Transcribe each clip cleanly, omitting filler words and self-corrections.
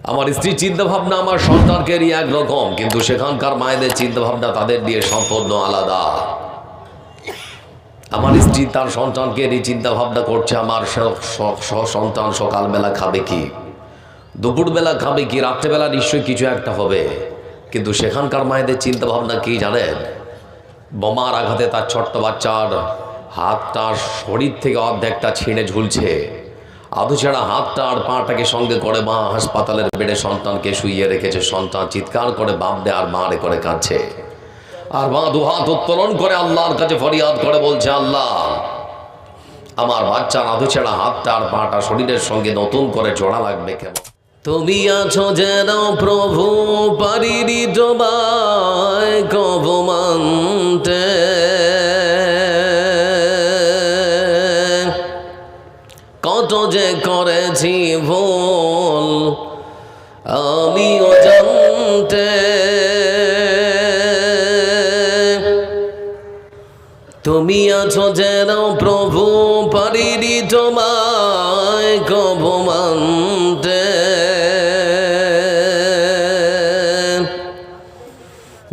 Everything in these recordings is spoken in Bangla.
আমার স্ত্রীর চিন্তাভাবনা আমার সন্তানকে নিয়ে একরকম, কিন্তু সেখানকার মায়েদের চিন্তাভাবনা তাদের দিয়ে সম্পূর্ণ আলাদা। আমার স্ত্রী তার সন্তানকে নিয়ে চিন্তাভাবনা করছে আমার সন্তান সকালবেলা খাবে কি, দুপুরবেলা খাবে কি, রাত্রেবেলা নিশ্চয়ই কিছু একটা হবে। কিন্তু সেখানকার মায়েদের চিন্তাভাবনা কি জানেন? বোমার আঘাতে তার ছোট্ট বাচ্চার হাতটা শরীর থেকে অর্ধেকটা ছিঁড়ে ঝুলছে, আধুছেড়া হাতটা আর পাটাকে সঙ্গে করে মা হাসপাতালের বেডে সন্তানকে শুইয়ে রেখেছে। সন্তান চিৎকার করে বাপ দে আর মা রে করে কাঁদছে, আর মা দুহাত উত্তোলন করে আল্লাহর কাছে ফরিয়াদ করে বলছে, আল্লাহ আমার বাচ্চার আধুছেড়া হাতটা আর পাটা শরীরের সঙ্গে নতুন করে জোড়া লাগবে কেন? তুমি আছো যেন প্রভু পারিনি তোমায় কবু মানতে, কত যে করেছি ভুল আমিও জানতে। তুমি আছো যেন প্রভু পারিনি তোমায় কবু মানতে,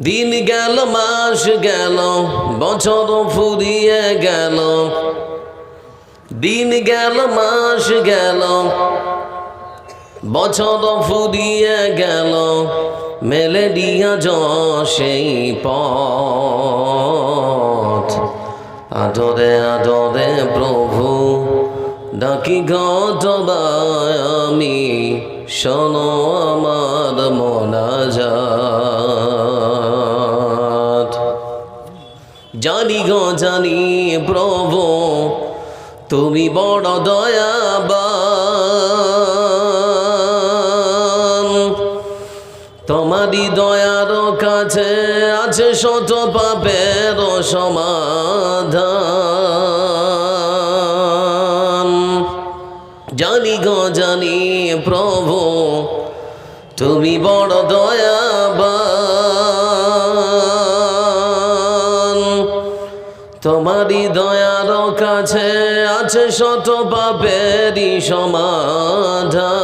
দিন গেল মাস গেল বছর ফুরিয়ে গেল, দিন গেল মাস গেল বছর ফুরিয়ে গেল, মেলে দিয়া সেই পথ। আদরে আদরে প্রভু ডাকি গতবায় আমি, শোনো আমার মোনাজাত। জানি গো জানি প্রভু তুমি বড় দয়াবান, তোমারই দয়ার কাছে আছে শত পাপের সমাধান। জানি গো জানি প্রভু তুমি বড় দয়াবান, তোমারই দয়ার কাছে আছে শত পাপেরই সমাধান।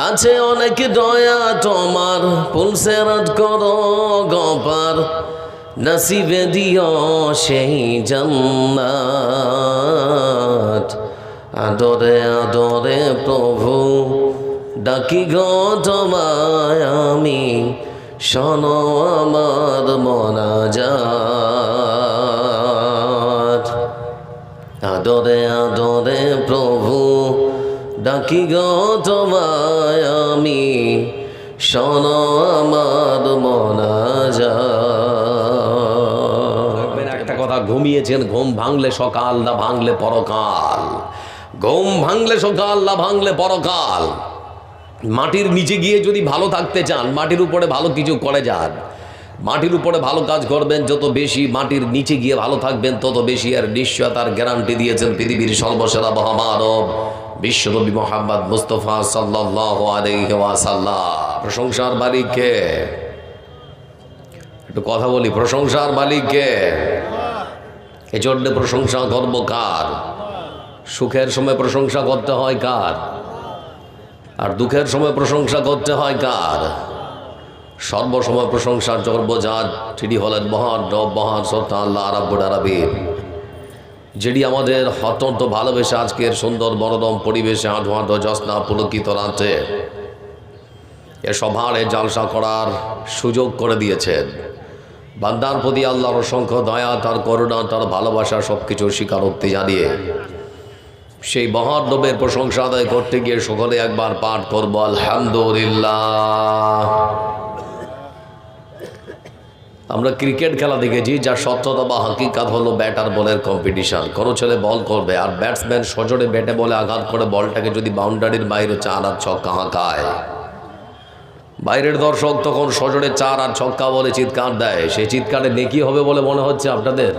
আছে অনেক দয়া তোমার, পুলসেরাত করো গপার, নসিবে দিও সেই জান্নাত। আদরে আদরে প্রভু ডাকি গো তোমায় আমি, শোনো আমার মোনাজাত। আদরে আদরে প্রভু ডাকি গো তোমায় আমি, শোনো আমার মোনাজাত। একটা কথা, ঘুমিয়েছেন, ঘুম ভাঙলে সকাল না ভাঙলে পরকাল। ঘুম ভাঙলে সকাল না ভাঙলে পরকাল। মাটির নিচে গিয়ে যদি ভালো থাকতে চান, মাটির উপরে ভালো কিছু করে যান। মাটির উপরে ভালো কাজ করবেন, যত বেশি মাটির নিচে গিয়ে ভালো থাকবেন তত বেশি আর নিশ্চয়তার গ্যারান্টি দিয়েছেন পৃথিবীর সর্বসেরা মহামানব বিশ্বনবী মুহাম্মদ মুস্তাফা সাল্লাল্লাহু আলাইহি ওয়াসাল্লাম। প্রশংসার মালিক কে? একটু কথা বলি, প্রশংসার মালিক কে? এজন্য প্রশংসা করব কার? সুখের সময় প্রশংসা করতে হয় কার? আর দুঃখের সময় প্রশংসা করতে হয় কার? সর্বসময় প্রশংসা করব যার, তিনি হলেন মহান রব, মহান সত্তা আল্লাহ রাব্বুল আলামিন, যিনি আমাদের অত্যন্ত ভালোবেসে আজকের সুন্দর মনোরম পরিবেশে আধোয়াধ জসনা পুলকিত রাতে এ সভারে জালসা করার সুযোগ করে দিয়েছেন। বান্দার প্রতি আল্লাহর অসংখ্য দয়া, তার করুণা, তার ভালোবাসা সব কিছুর স্বীকারোক্তি জানিয়ে সেই মহান রবের প্রশংসা আদায় করতে গিয়ে সকলে একবার পাঠ করব আলহামদুলিল্লাহ। আমরা ক্রিকেট খেলা দেখেছি, যার সত্যতা বা হাকিকাত হলো ব্যাটার বলের কম্পিটিশন। কোনো ছেলে বল করবে আর ব্যাটসম্যান সজোরে ব্যাটে বলে আঘাত করে বলটাকে যদি বাউন্ডারির বাইরে 4 আর ছক্কা হাঁকায়, বাইরের দর্শক তখন সজোরে 4 আর ছক্কা বলে চিৎকার দেয়। সেই চিৎকারে নেকি হবে বলে মনে হচ্ছে আপনাদের?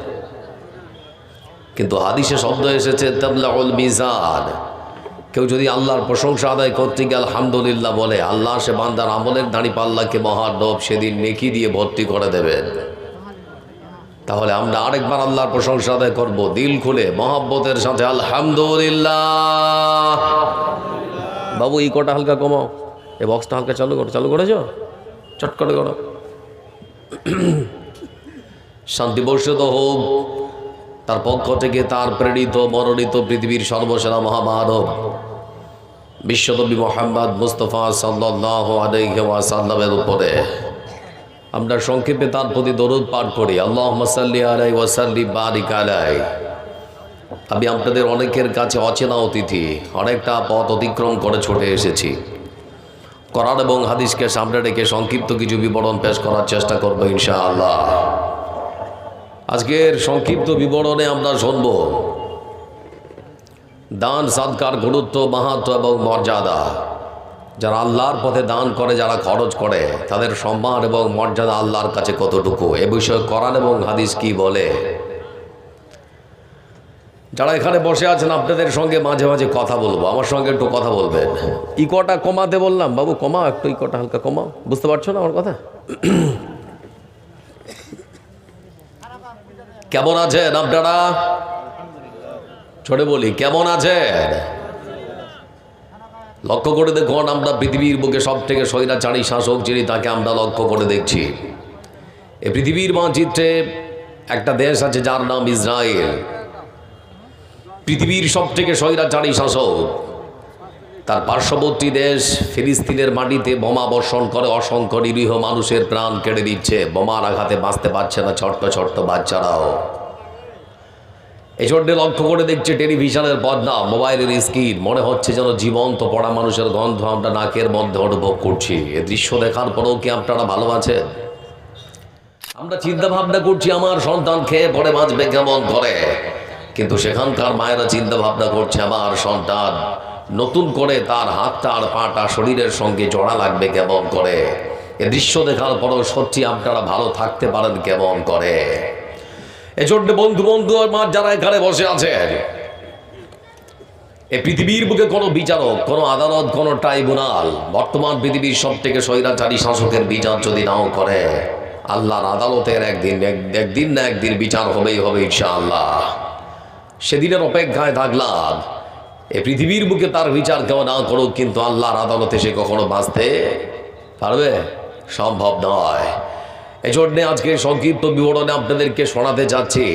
কিন্তু হাদিসে শব্দ এসেছে তাবলাউল মিজান। কেউ যদি আল্লাহর প্রশংসা আদায় করতে গিয়ে আলহামদুলিল্লাহ বলে, আল্লাহ সে বান্দার আমলের দাঁড়ি পাল্লাকে মহান রব সেদিন নেকি দিয়ে ভর্তি করে দেবেন। তাহলে আমরা আরেকবার আল্লাহর প্রশংসা আদায় করবো দিল খুলে মহব্বতের সাথে আলহামদুলিল্লাহ। বাবু এই কটা হালকা কমাও, এই বক্সটা হালকা চালু করেছ, চট করে করো। শান্তি বর্ষিত হোক তার পক্ষ থেকে তার প্রেরিত মনোনীত পৃথিবীর সর্বসেরা মহামানব বিশ্বনবী মুহাম্মদ মুস্তাফা সাল্লাল্লাহু আলাইহি ওয়াসাল্লামের উপরে। আমরা সংক্ষেপে তার প্রতি দরুদ পাঠ করি, আল্লাহুম্মা সাল্লি আলাইহি ওয়া সাল্লিম বারিক আলাইহি। আমি আপনাদের অনেকের কাছে অচেনা অতিথি, অনেকটা পথ অতিক্রম করে ছুটে এসেছি। কোরআন এবং হাদিসকে সামনে রেখে সংক্ষিপ্ত কিছু বিবরণ পেশ করার চেষ্টা করবো ইনশাআল্লাহ। আজকের সংক্ষিপ্ত বিবরণে আমরা শুনব দান সাদকার গুরুত্ব, মাহাত্ম্য এবং মর্যাদা। যারা আল্লাহর পথে দান করে, যারা খরচ করে, তাদের সম্মান এবং মর্যাদা আল্লাহর কাছে কতটুকু, এ বিষয়ে কোরআন এবং হাদিস কি বলে। যারা এখানে বসে আছেন আপনাদের সঙ্গে মাঝে মাঝে কথা বলবো, আমার সঙ্গে একটু কথা বলবেন। ইকোটা কমাতে বললাম, বাবু কমাও একটু, ইকোটা হালকা কমাও। বুঝতে পারছো না আমার কথা? কেমন আছেন আপনারা? ছোটে বলি কেমন আছেন? লক্ষ্য করে দেখুন, আমরা পৃথিবীর বুকে সব থেকে স্বৈরাচারী শাসক যিনি, তাকে আমরা লক্ষ্য করে দেখছি। এই পৃথিবীর মানচিত্রে একটা দেশ আছে যার নাম ইসরায়েল। পৃথিবীর সব থেকে স্বৈরাচারী শাসক। তার পার্শ্ববর্তী দেশ ফিলিস্তিনের মাটিতে বোমা বর্ষণ করে অসংখ্য নিরীহ মানুষের প্রাণ কেড়ে দিচ্ছে। বোমার আঘাতে বাঁচতে পারছে না ছোট্ট ছোট্ট বাচ্চারাও। এই জন্যে লক্ষ্য করে দেখছে টেলিভিশনের পর্দা, মোবাইলের স্ক্রিন, মনে হচ্ছে যেন জীবন্ত পড়া মানুষের গন্ধ আমরা নাকের মধ্যে অনুভব করছি। এ দৃশ্য দেখার পরেও কি আপনারা ভালো আছেন? আমরা চিন্তা ভাবনা করছি আমার সন্তান খেয়ে পরে বাঁচবে কেমন করে, কিন্তু সেখানকার মায়েরা চিন্তা ভাবনা করছে আমার সন্তান নতুন করে তার হাতটা আর পাটা শরীরের সঙ্গে জোড়া লাগবে কেমন করে। এ দৃশ্য দেখার পরেও সত্যি আপনারা ভালো থাকতে পারেন কেমন করে। এজন্য বন্ধু আমার যারা এখানে বসে আছেন, এই পৃথিবীর বুকে কোনো বিচারক, কোনো আদালত, কোনো ট্রাইব্যুনাল বর্তমান পৃথিবীর সব থেকে স্বৈরাচারী শাসকের বিচার যদি নাও করে, আল্লাহর আদালতের একদিন না একদিন বিচার হবেই হবে ইনশাআল্লাহ। সেদিনের অপেক্ষায় থাকলাম। এই পৃথিবীর বুকে তার বিচার কেউ না করুক, কিন্তু আল্লাহর আদালতে সে কখনো বাঁচতে পারবে? সম্ভব নয়। এই জন্যে আজকে সংক্ষিপ্ত বিবরণে আপনাদেরকে শোনাতে যাচ্ছি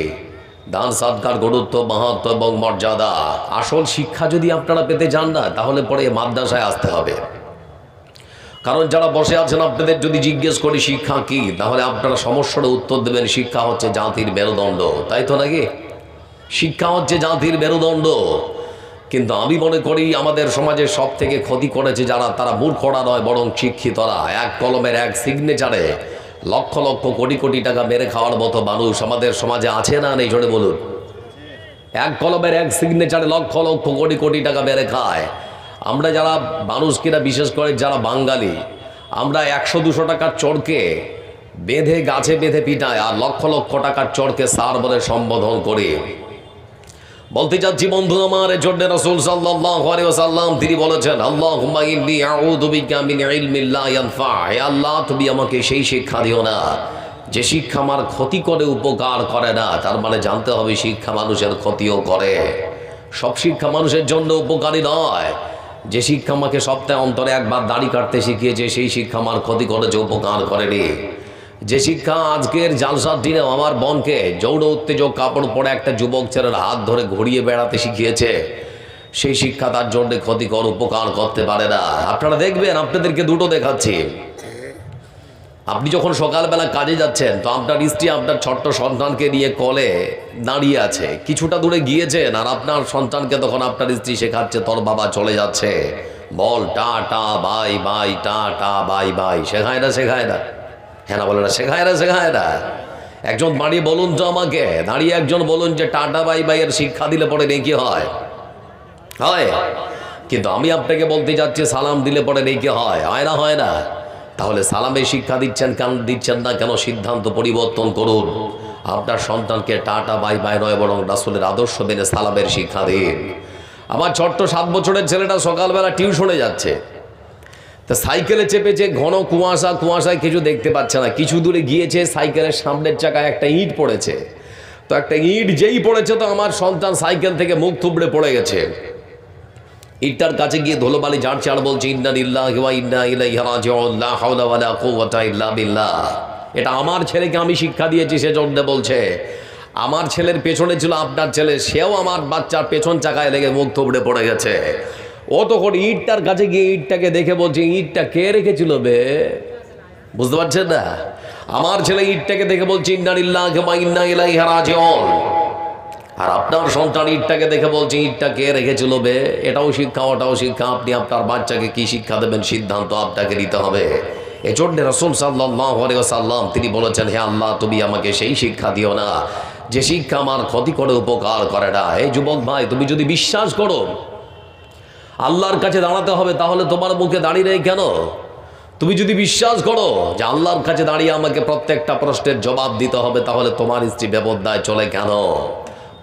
দান সাদকার গুরুত্ব, মাহাত্ম্য এবং মর্যাদা। আসল শিক্ষা যদি আপনারা পেতে চান না, তাহলে পরে মাদ্রাসায় আসতে হবে। কারণ যারা বসে আছেন আপনাদের যদি জিজ্ঞেস করি শিক্ষা কি, তাহলে আপনারা সমস্যার উত্তর দেবেন শিক্ষা হচ্ছে জাতির মেরুদণ্ড। তাই তো নাকি? শিক্ষা হচ্ছে জাতির মেরুদণ্ড। কিন্তু আমি মনে করি আমাদের সমাজে সব থেকে ক্ষতি করেছে যারা, তারা মূর্খরা নয় বরং শিক্ষিতরা। এক কলমের এক সিগনেচারে লক্ষ লক্ষ কোটি কোটি টাকা মেরে খাওয়ার মতো মানুষ আমাদের সমাজে আছে না নেই? জোরে বলুন। এক কলমের এক সিগনেচারে লক্ষ লক্ষ কোটি কোটি টাকা মেরে খায়। আমরা যারা মানুষ কিনা, বিশেষ করে যারা বাঙালি, আমরা 100-200 টাকার চোরকে বেঁধে গাছে বেঁধে পিটায়, আর লক্ষ লক্ষ টাকার চোরকে স্যার বলে সম্বোধন করি। বলতে চাচ্ছি বন্ধু আমার, এর জন্য রাসূল সাল্লাল্লাহু আলাইহি ওয়াসাল্লাম তিনি বলেছেন, আল্লাহুম্মা ইন্নী আউযু বিকা মিন ইলমিন লা ইয়ানফা। হে আল্লাহ, তুমি আমাকে সেই শিক্ষা দিও না যে শিক্ষা আমার ক্ষতি করে, উপকার করে না। তার মানে জানতে হবে শিক্ষা মানুষের ক্ষতিও করে। সব শিক্ষা মানুষের জন্য উপকারী নয়। যে শিক্ষা আমাকে সপ্তাহে অন্তরে একবার দাড়ি কাটতে শিখিয়েছে, সেই শিক্ষা আমার ক্ষতি করেছে, উপকার করেনি। যে শিক্ষা আজকের জালসার দিনে আমার বোনকে যৌন উত্তেজক কাপড় পরে একটা যুবক ছেলের হাত ধরে ঘুরিয়ে বেড়াতে শিখিয়েছে, সেই শিক্ষা তার জন্য ক্ষতিকর, উপকার করতে পারে না। আপনারা দেখবেন, আপনাদেরকে দুটো দেখাচ্ছি। আপনি যখন সকালবেলা কাজে যাচ্ছেন, তো আপনার স্ত্রী আপনার ছোট্ট সন্তানকে নিয়ে কলে দাঁড়িয়ে আছে, কিছুটা দূরে গিয়েছেন, আর আপনার সন্তানকে তখন আপনার স্ত্রী শেখাচ্ছে তোর বাবা চলে যাচ্ছে, বল tata bye bye, tata bye bye. শেখায় না? শেখায় না? হ্যাঁ না বলে না? শেখায় না? শেখায় না? একজন দাঁড়িয়ে বলুন তো আমাকে, দাঁড়িয়ে একজন বলুন যে টাটা বাই বাই এর শিক্ষা দিলে পরে নেকি হয়? হয়। কিন্তু আমি আপনাকে বলতে যাচ্ছি সালাম দিলে পরে নেকি হয়? হয় না? হয় না? তাহলে সালামের শিক্ষা দিচ্ছেন না কেন? সিদ্ধান্ত পরিবর্তন করুন। আপনার সন্তানকে টাটা বাই বাই নয়, বরং রাসূলের আদর্শ মেনে সালামের শিক্ষা দিন। আমার ছোট্ট 7 বছরের ছেলেটা সকালবেলা টিউশনে যাচ্ছে, তা সাইকেলে চেপেছে, ঘন কুয়াশা, কুয়াশায় কিছু দেখতে পাচ্ছে না। কিছু দূরে গিয়েছে, সাইকেলের সামনের চাকায় একটা ইট পড়েছে। তো একটা ইট যেই পড়েছে, তো আমার সন্তান সাইকেল থেকে মুখ থুবড়ে পড়ে গেছে। ইটটার কাছে গিয়ে ধুলোবালি ঝাড়ছে আর বলছে, ইন্না লিল্লাহি ওয়া ইন্না ইলাইহি রাজিউন, লা হাওলা ওয়ালা কুওয়াতা ইল্লা বিল্লাহ। এটা আমার ছেলেকে আমি শিক্ষা দিয়েছি, সেজন্য বলছে। আমার ছেলের পেছনে ছিল আপনার ছেলে, সেও আমার বাচ্চার পেছন চাকায় লেগে মুখ থুবড়ে পড়ে গেছে। ও তখন ইটটার কাছে গিয়ে ইটটাকে দেখে বলছে, ইটটা কে রেখেছিল বে? বুঝতে পারছেন না? আমার ছেলে ইটটাকে দেখে বলছে, ইন্না লিল্লাহি ওয়া ইন্না ইলাইহি রাজিউন। আর আপনার সন্তান ইটটাকে দেখে বলছে, ইটটা কে রেখেছিল বে? এটাও শিক্ষা, ওটাও শিক্ষা। আপনি আপনার বাচ্চাকে কি শিক্ষা দেবেন, সিদ্ধান্ত আপনাকে নিতে হবে। এজন্য রাসূল সাল্লাল্লাহু আলাইহি ওয়াসাল্লাম তিনি বলেছেন, হে আল্লাহ, তুমি আমাকে সেই শিক্ষা দিও না যে শিক্ষা আমার ক্ষতি করে, উপকার করে না। এই যুবক ভাই, তুমি যদি বিশ্বাস করো আল্লাহর কাছে দাঁড়াতে হবে, তাহলে তোমার মুখে দাঁড়িয়ে নেই কেন? তুমি যদি বিশ্বাস করো যে আল্লাহর কাছে দাঁড়িয়ে আমাকে প্রত্যেকটা প্রশ্নের জবাব দিতে হবে, তাহলে তোমার স্ত্রী বেপরদায় চলে কেন?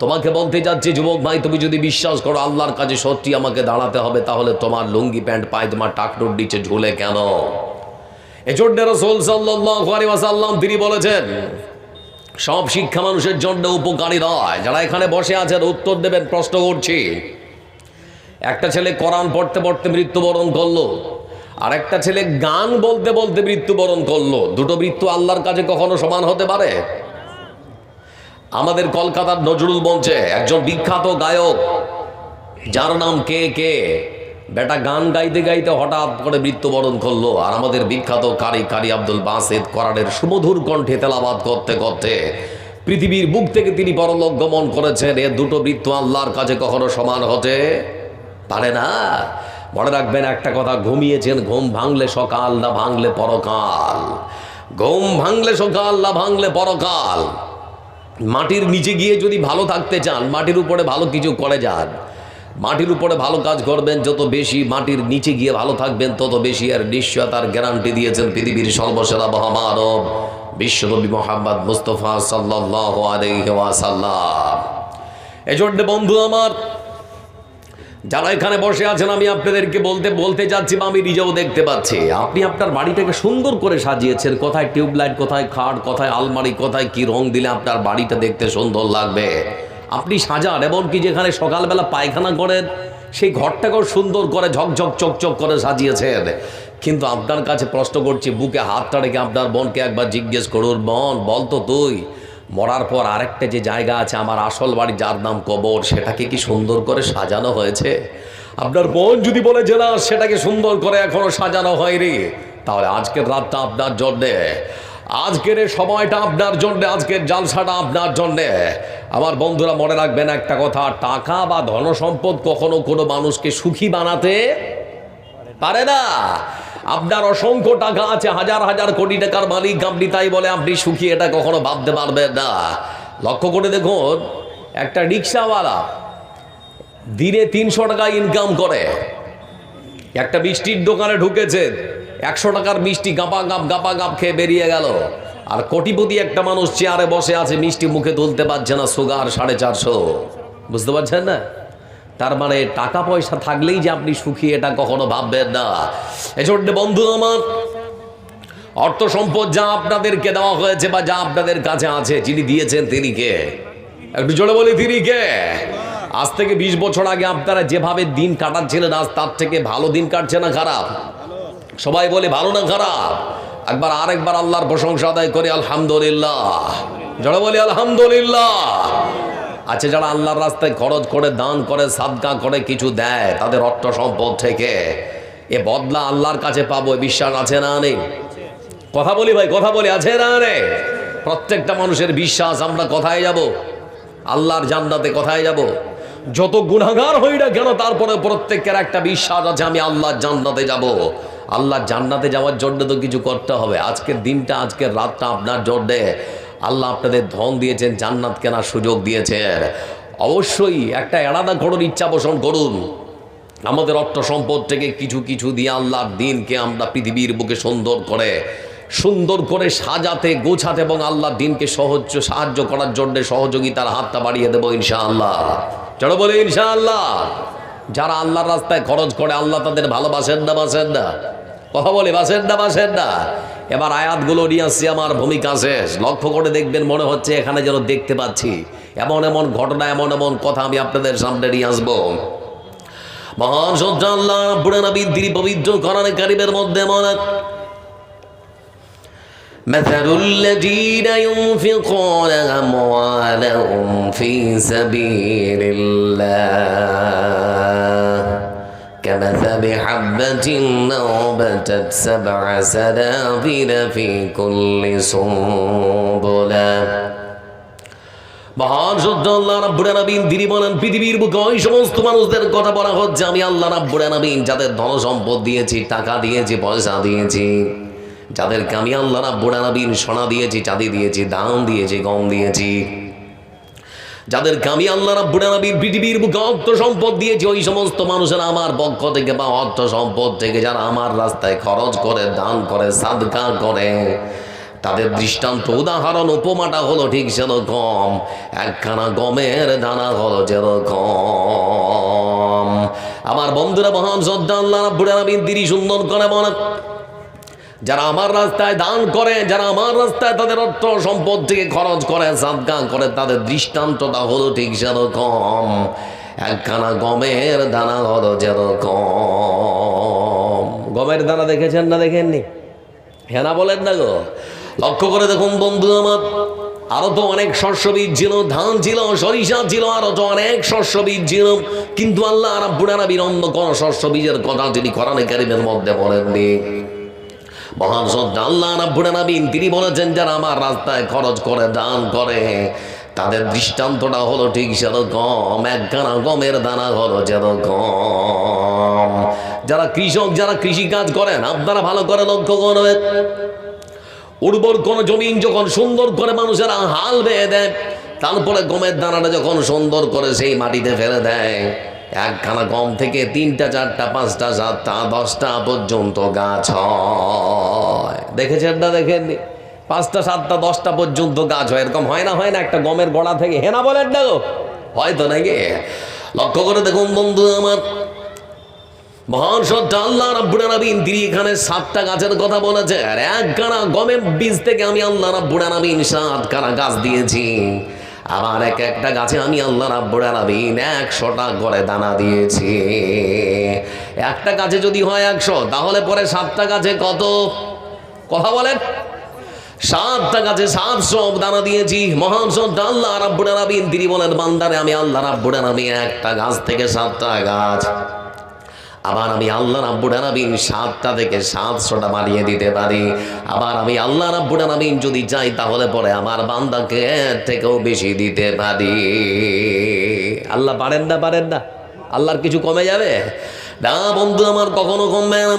তোমাকে বলতে যাচ্ছি যুবক ভাই, তুমি যদি বিশ্বাস করো আল্লাহর কাছে সত্যি আমাকে দাঁড়াতে হবে, তাহলে তোমার লুঙ্গি প্যান্ট পায়জামা টাকটুর নিচে ঝুলে কেন? এজন্য রাসূল সাল্লাল্লাহু আলাইহি ওয়াসাল্লাম তিনি বলেছেন, সব শিক্ষা মানুষের জন্য উপকারী নয়। যারা এখানে বসে আছেন উত্তর দেবেন, প্রশ্ন করছি। একটা ছেলে কোরআন পড়তে পড়তে মৃত্যুবরণ করলো, আর একটা ছেলে গান বলতে বলতে মৃত্যুবরণ করলো। দুটো মৃত্যু আল্লাহর কাছে কখনো সমান হতে পারে? আমাদের কলকাতার নজরুল মঞ্চে একজন বিখ্যাত গায়ক, যার নাম কে কে, বেটা গান গাইতে গাইতে হঠাৎ করে মৃত্যুবরণ করলো। আর আমাদের বিখ্যাত কারি আব্দুল বাসিত কোরআনের সুমধুর কণ্ঠে তেলাওয়াত করতে করতে পৃথিবীর বুক থেকে তিনি পরলোক গমন করেছেন। এ দুটো মৃত্যু আল্লাহর কাছে কখনো সমান হতে পারে না। মনে রাখবেন একটা কথা, ঘুমিয়েছেন, ঘুম ভাঙলে সকাল, না ভাঙলে পরকাল। ঘুম ভাঙলে সকাল, না ভাঙলে পরকাল। মাটির নিচে গিয়ে যদি ভালো থাকতে চান, মাটির উপরে ভালো কিছু করে যান। মাটির উপরে ভালো কাজ করবেন, যত বেশি মাটির নিচে গিয়ে ভালো থাকবেন তত বেশি। আর নিশ্চয়তার গ্যারান্টি দিয়েছেন পৃথিবীর সর্বসেরা মহামানব বিশ্বনবী মুহাম্মদ মুস্তাফা সাল্লাল্লাহু আলাইহি ওয়াসাল্লাম। এজন্য বন্ধু আমার, যারা এখানে বসে আছেন, আমি আপনাদেরকে বলতে যাচ্ছি, বা আমি নিজেও দেখতে পাচ্ছি, আপনি আপনার বাড়িটাকে সুন্দর করে সাজিয়েছেন। কোথায় টিউবলাইট, কোথায় খাট, কোথায় আলমারি, কোথায় কি রং দিলে আপনার বাড়িটা দেখতে সুন্দর লাগবে আপনি সাজান। এমনকি যেখানে সকালবেলা পায়খানা করেন, সেই ঘরটাকেও সুন্দর করে ঝকঝক চকচক করে সাজিয়েছেন। কিন্তু আপনার কাছে প্রশ্ন করছি, বুকে হাতটা রেখে আপনার বোনকে একবার জিজ্ঞেস করুন, বোন বল তো, তুই মরার পর আরেকটা যে জায়গা আছে আমার আসল বাড়ি, যার নাম কবর, সেটাকে কি সুন্দর করে সাজানো হয়েছে? আপনার বোন যদি বলে যে না, সেটাকে সুন্দর করে এখনো সাজানো হয়নি, তাহলে আজকের রাতটা আপনার জন্যে, আজকের এই সময়টা আপনার জন্যে, আজকের জালসাটা আপনার জন্যে। আমার বন্ধুরা, মনে রাখবেন একটা কথা, টাকা বা ধনসম্পদ কখনো কোনো মানুষকে সুখী বানাতে পারে না। আপনার অসংখ্য টাকা আছে, হাজার হাজার কোটি টাকার মালিক আপনি, তাই বলে আপনি সুখী এটা কখনো ভাবতে পারবেন না। লক্ষ্য করে দেখুন, একটা রিক্সাওয়ালা দিনে 300 টাকা ইনকাম করে, একটা মিষ্টির দোকানে ঢুকেছে, 100 টাকার মিষ্টি গাপা গাপ খেয়ে বেরিয়ে গেল। আর কোটিপতি একটা মানুষ চেয়ারে বসে আছে, মিষ্টি মুখে তুলতে পারছে না, সুগার 450। বুঝতে পারছেন না? তার মানে টাকা পয়সা থাকলেই যে আপনি সুখী এটা কখনো ভাববেন না। এজন্য বন্ধু আমার, অর্থ সম্পদ যা আপনাদেরকে দেওয়া হয়েছে বা যা আপনাদের কাছে আছে, যিনি দিয়েছেন তিনি কে? একটু জোরে বলি, তিনি কে? আজ থেকে 20 বছর আগে আপনারা যেভাবে দিন কাটাচ্ছিলেন, আজ তার থেকে ভালো দিন কাটছে না খারাপ? সবাই বলে ভালো না খারাপ? একবার আরেকবার আল্লাহর প্রশংসা আদায় করে আলহামদুলিল্লাহ। জোরে বলি আলহামদুলিল্লাহ। আচ্ছা, যারা আল্লাহর রাস্তায় খরচ করে, দান করে, সাদকা করে, কিছু দেয় তাদের অর্থ সম্পদ থেকে, এ বদলা আল্লাহর কাছে পাবো, বিশ্বাস আছে না নেই? কথা বলি ভাই, কথা বলি, আছে না নেই? প্রত্যেকটা মানুষের বিশ্বাস, আমরা কোথায় যাব? আল্লাহর জান্নাতে। কোথায় যাব? যত গুনাহগার হই না কেন, তারপরে প্রত্যেকের একটা বিশ্বাস আছে, আমি আল্লাহর জান্নাতে যাব। আল্লাহর জান্নাতে যাওয়ার জন্য তো কিছু করতে হবে। আজকের দিনটা, আজকের রাতটা আপনার জন্যে। আল্লাহ আপনাদের ধন দিয়েছেন, জান্নাত কেনার সুযোগ দিয়েছেন। অবশ্যই একটা এড়াদা করুন, ইচ্ছা পোষণ করুন। আমাদের অর্থ সম্পদ থেকে কিছু কিছু দিয়ে আল্লাহর দিনকে আমরা পৃথিবীর বুকে সুন্দর করে সাজাতে, গোছাতে এবং আল্লাহর দিনকে সাহায্য করার জন্য সহযোগিতার হাতটা বাড়িয়ে দেবো ইনশাআল্লাহ। চলো বলে ইনশাআল্লাহ। যারা আল্লাহর রাস্তায় খরচ করে, আল্লাহ তাদের ভালোবাসেন না, বাসেন না? কথা বলি বাসের না বাসের না। এবার আয়াতগুলো নিয়ে আসছি, আমার ভূমিকা শেষ। লক্ষ্য করে দেখবেন, মনে হচ্ছে এখানে যেন দেখতে পাচ্ছি এমন এমন ঘটনা, এমন এমন কথা আমি আপনাদের সামনে নিয়ে আসবো। মহান সত্য আল্লাহ রাব্বুল আলামিন তিনি পবিত্র কোরআনে কারীমের মধ্যে মনে مثل الذين ينفقون أموالهم في سبيل الله كمثل حبة أنبتت 7 سنابل في كل سنبلة। মহান সত্য আল্লাহ রাব্বুল আলামিন তিনি বলেন, পৃথিবীর বুকে ওই সমস্ত মানুষদের কথা বলা হচ্ছে আমি আল্লাহ রাব্বুল আলামিন যাদের ধন সম্পদ দিয়েছি, টাকা দিয়েছি, পয়সা দিয়েছি, যাদেরকে আমি আল্লাহ রাব্বুল আলামিন সোনা দিয়েছি, চাঁদি দিয়েছি, ধান দিয়েছি, গম দিয়েছি, যাদেরকে আমি আল্লাহ রাব্বুল আলামিন পৃথিবীর বুকে অর্থ সম্পদ দিয়েছি, ওই সমস্ত মানুষেরা আমার পক্ষ থেকে বা অর্থ সম্পদ থেকে যারা আমার রাস্তায় খরচ করে, দান করে, সাদকা করে, তাদের দৃষ্টান্ত উদাহরণ উপমাটা হলো ঠিক সেরকম একখানা গমের দানা হলো যেরকম। আমার বন্ধুরা, মহান শ্রদ্ধা আল্লাহ রাব্বুল আলামিন তিনি সুন্দর করে বলেন, যারা আমার রাস্তায় দান করে, যারা আমার রাস্তায় তাদের অর্থ সম্পদ থেকে খরচ করে, সাদকা করে, তাদের দৃষ্টান্তটা হলো ঠিক সেরকম একখানা গমের দানা হলো যেরকম। গমের দানা দেখেছেন না দেখেননি? হ্যাঁ না বলেন না গো? লক্ষ্য করে দেখুন বন্ধু আমার, আরো তো অনেক শস্যবীজ ছিল, ধান ছিল, সরিষা ছিল, আরো তো অনেক শস্যবীজ ছিল, কিন্তু আল্লাহ রাব্বুল আলামিন অন্য কোন শস্যবীজের কথা তিনি কোরআনে কারীমের মধ্যে বলেননি। মহান সত্তা আল্লাহ রাব্বুল আলামিন তিনি বলেছেন, যারা আমার রাস্তায় খরচ করে, দান করে, তাদের দৃষ্টান্তটা হলো ঠিক সেরকম একখানা গমের দানা হলো যেরকম। যারা কৃষক, যারা কৃষিকাজ করেন, আপনারা ভালো করে লক্ষ্য করবেন, উর্বর কোন জমিন যখন সুন্দর করে মানুষেরা হাল বেয়ে দেয়, তারপরে গমের দানাটা যখন সুন্দর করে সেই মাটিতে ফেলে দেয়, একখানা গম থেকে 3টা 4টা 5টা 7টা 10টা পর্যন্ত গাছ হয়। দেখেছেন না দেখেননি? 5টা 7টা 10টা পর্যন্ত গাছ হয়। এরকম হয় না? হয় না? একটা গমের গোড়া থেকে। হে না বলেন না গো? হয়তো নাকি? লক্ষ্য করে দেখুন বন্ধু আমার, মহান সত্য আল্লাহ রাব্বুল আলামিন তিনি এখানে 7টা গাছের কথা বলেছে, আর একখানা গমের বীজ থেকে আমি আল্লাহ রাব্বুল আলামিন 7খানা গাছ দিয়েছি। আবার এক একটা গাছে আমি আল্লাহ রাব্বুল আলামিন 100টা করে দানা দিয়েছি। একটা গাছে যদি হয় 100, তাহলে পরে 7টা গাছে কত? কথা বলেন। 7টা গাছে 700 দানা দিয়েছি। মহান সত্য আল্লাহ রাব্বুল আলামিন তিনি বলেন, বান্দারে আমি আল্লাহ রাব্বুল আলামিন একটা গাছ থেকে 7টা গাছ, আবার আমি আল্লাহ রাব্বুল আলামিন 7টা থেকে 700টা বানিয়ে দিতে পারি। আবার আমি আল্লাহ রাব্বুল আলামিন যদি চাই তাহলে পরে আমার বান্দাকে এর থেকেও বেশি দিতে পারি। আল্লাহ পারেন না? পারেন না? আল্লাহর কিছু কমে যাবে না বন্ধু আমার, কখনো কমবে না।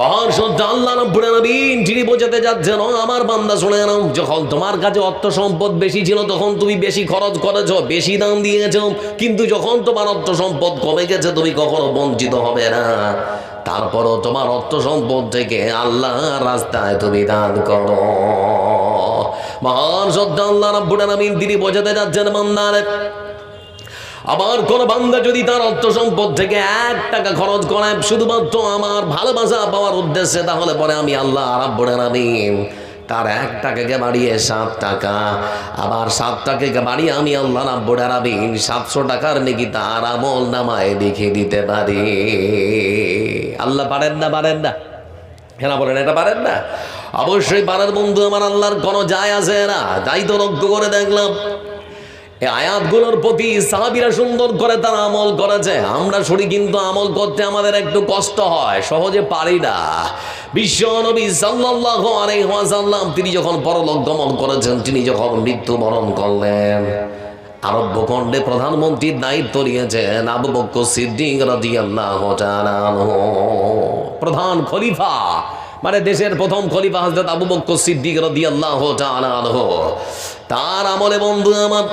মহান সত্য আল্লাহ রাব্বুল আলামিন যিনি বোঝাতে যাচ্ছেন, আমার বান্দা শুনে নাও, যখন তোমার কাছে অর্থ সম্পদ বেশি ছিল তখন তুমি বেশি খরচ করেছো, বেশি দাম দিয়েছো, কিন্তু যখন তোমার অর্থ সম্পদ কমে গেছে তুমি কখনো বঞ্চিত হবে না। তারপরও তোমার অর্থ সম্পদ থেকে আল্লাহর রাস্তায় তুমি দান করো। মহান সত্য আল্লাহ রাব্বুল আলামিন তিনি বোঝাতে যাচ্ছেন, বান্দারে আবার কোন বান্দা যদি তার অর্থ সম্পদ থেকে 1 টাকা খরচ করে শুধুমাত্র আমার ভালোবাসা পাওয়ার উদ্দেশ্যে, তাহলে পরে আমি আল্লাহ রাব্বুল আলামিন তার 1 টাকাকে বাড়িয়ে 7 টাকা, আবার 7 টাকাকে বাড়িয়ে আমি আল্লাহ রাব্বুল আলামিন 700 টাকার নেকি তার আমল নামায় লিখে দিতে পারি। আল্লাহ পারেন না? পারেন না? হ্যাঁ বলেন, এটা পারেন না? অবশ্যই পারেন বন্ধু আমার, আল্লাহর কোনো যায় আসে না। তাই তো লক্ষ্য করে দেখলাম এই আয়াতগুলোর প্রতি সাহাবীরা সুন্দর করে তারা আমল করেছে। আমরা শুনি কিন্তু আমল করতে আমাদের একটু কষ্ট হয়, সহজে পারি না। বিশ্ব নবী সাল্লাল্লাহু আলাইহি ওয়াসাল্লাম তিনি যখন পরলোক গমন করেছেন, তিনি যখন মৃত্যুবরণ করলেন, আরব ভূখণ্ডে প্রধানমন্ত্রীর দায়িত্ব নিয়েছেন আবু বকর সিদ্দিক রাদিয়াল্লাহু তাআলা আনহু। প্রধান খলিফা মানে দেশের প্রথম খলিফা হযরত আবু বকর সিদ্দিক রাদিয়াল্লাহু তাআলা আনহু। তার আমলে বন্ধু আমার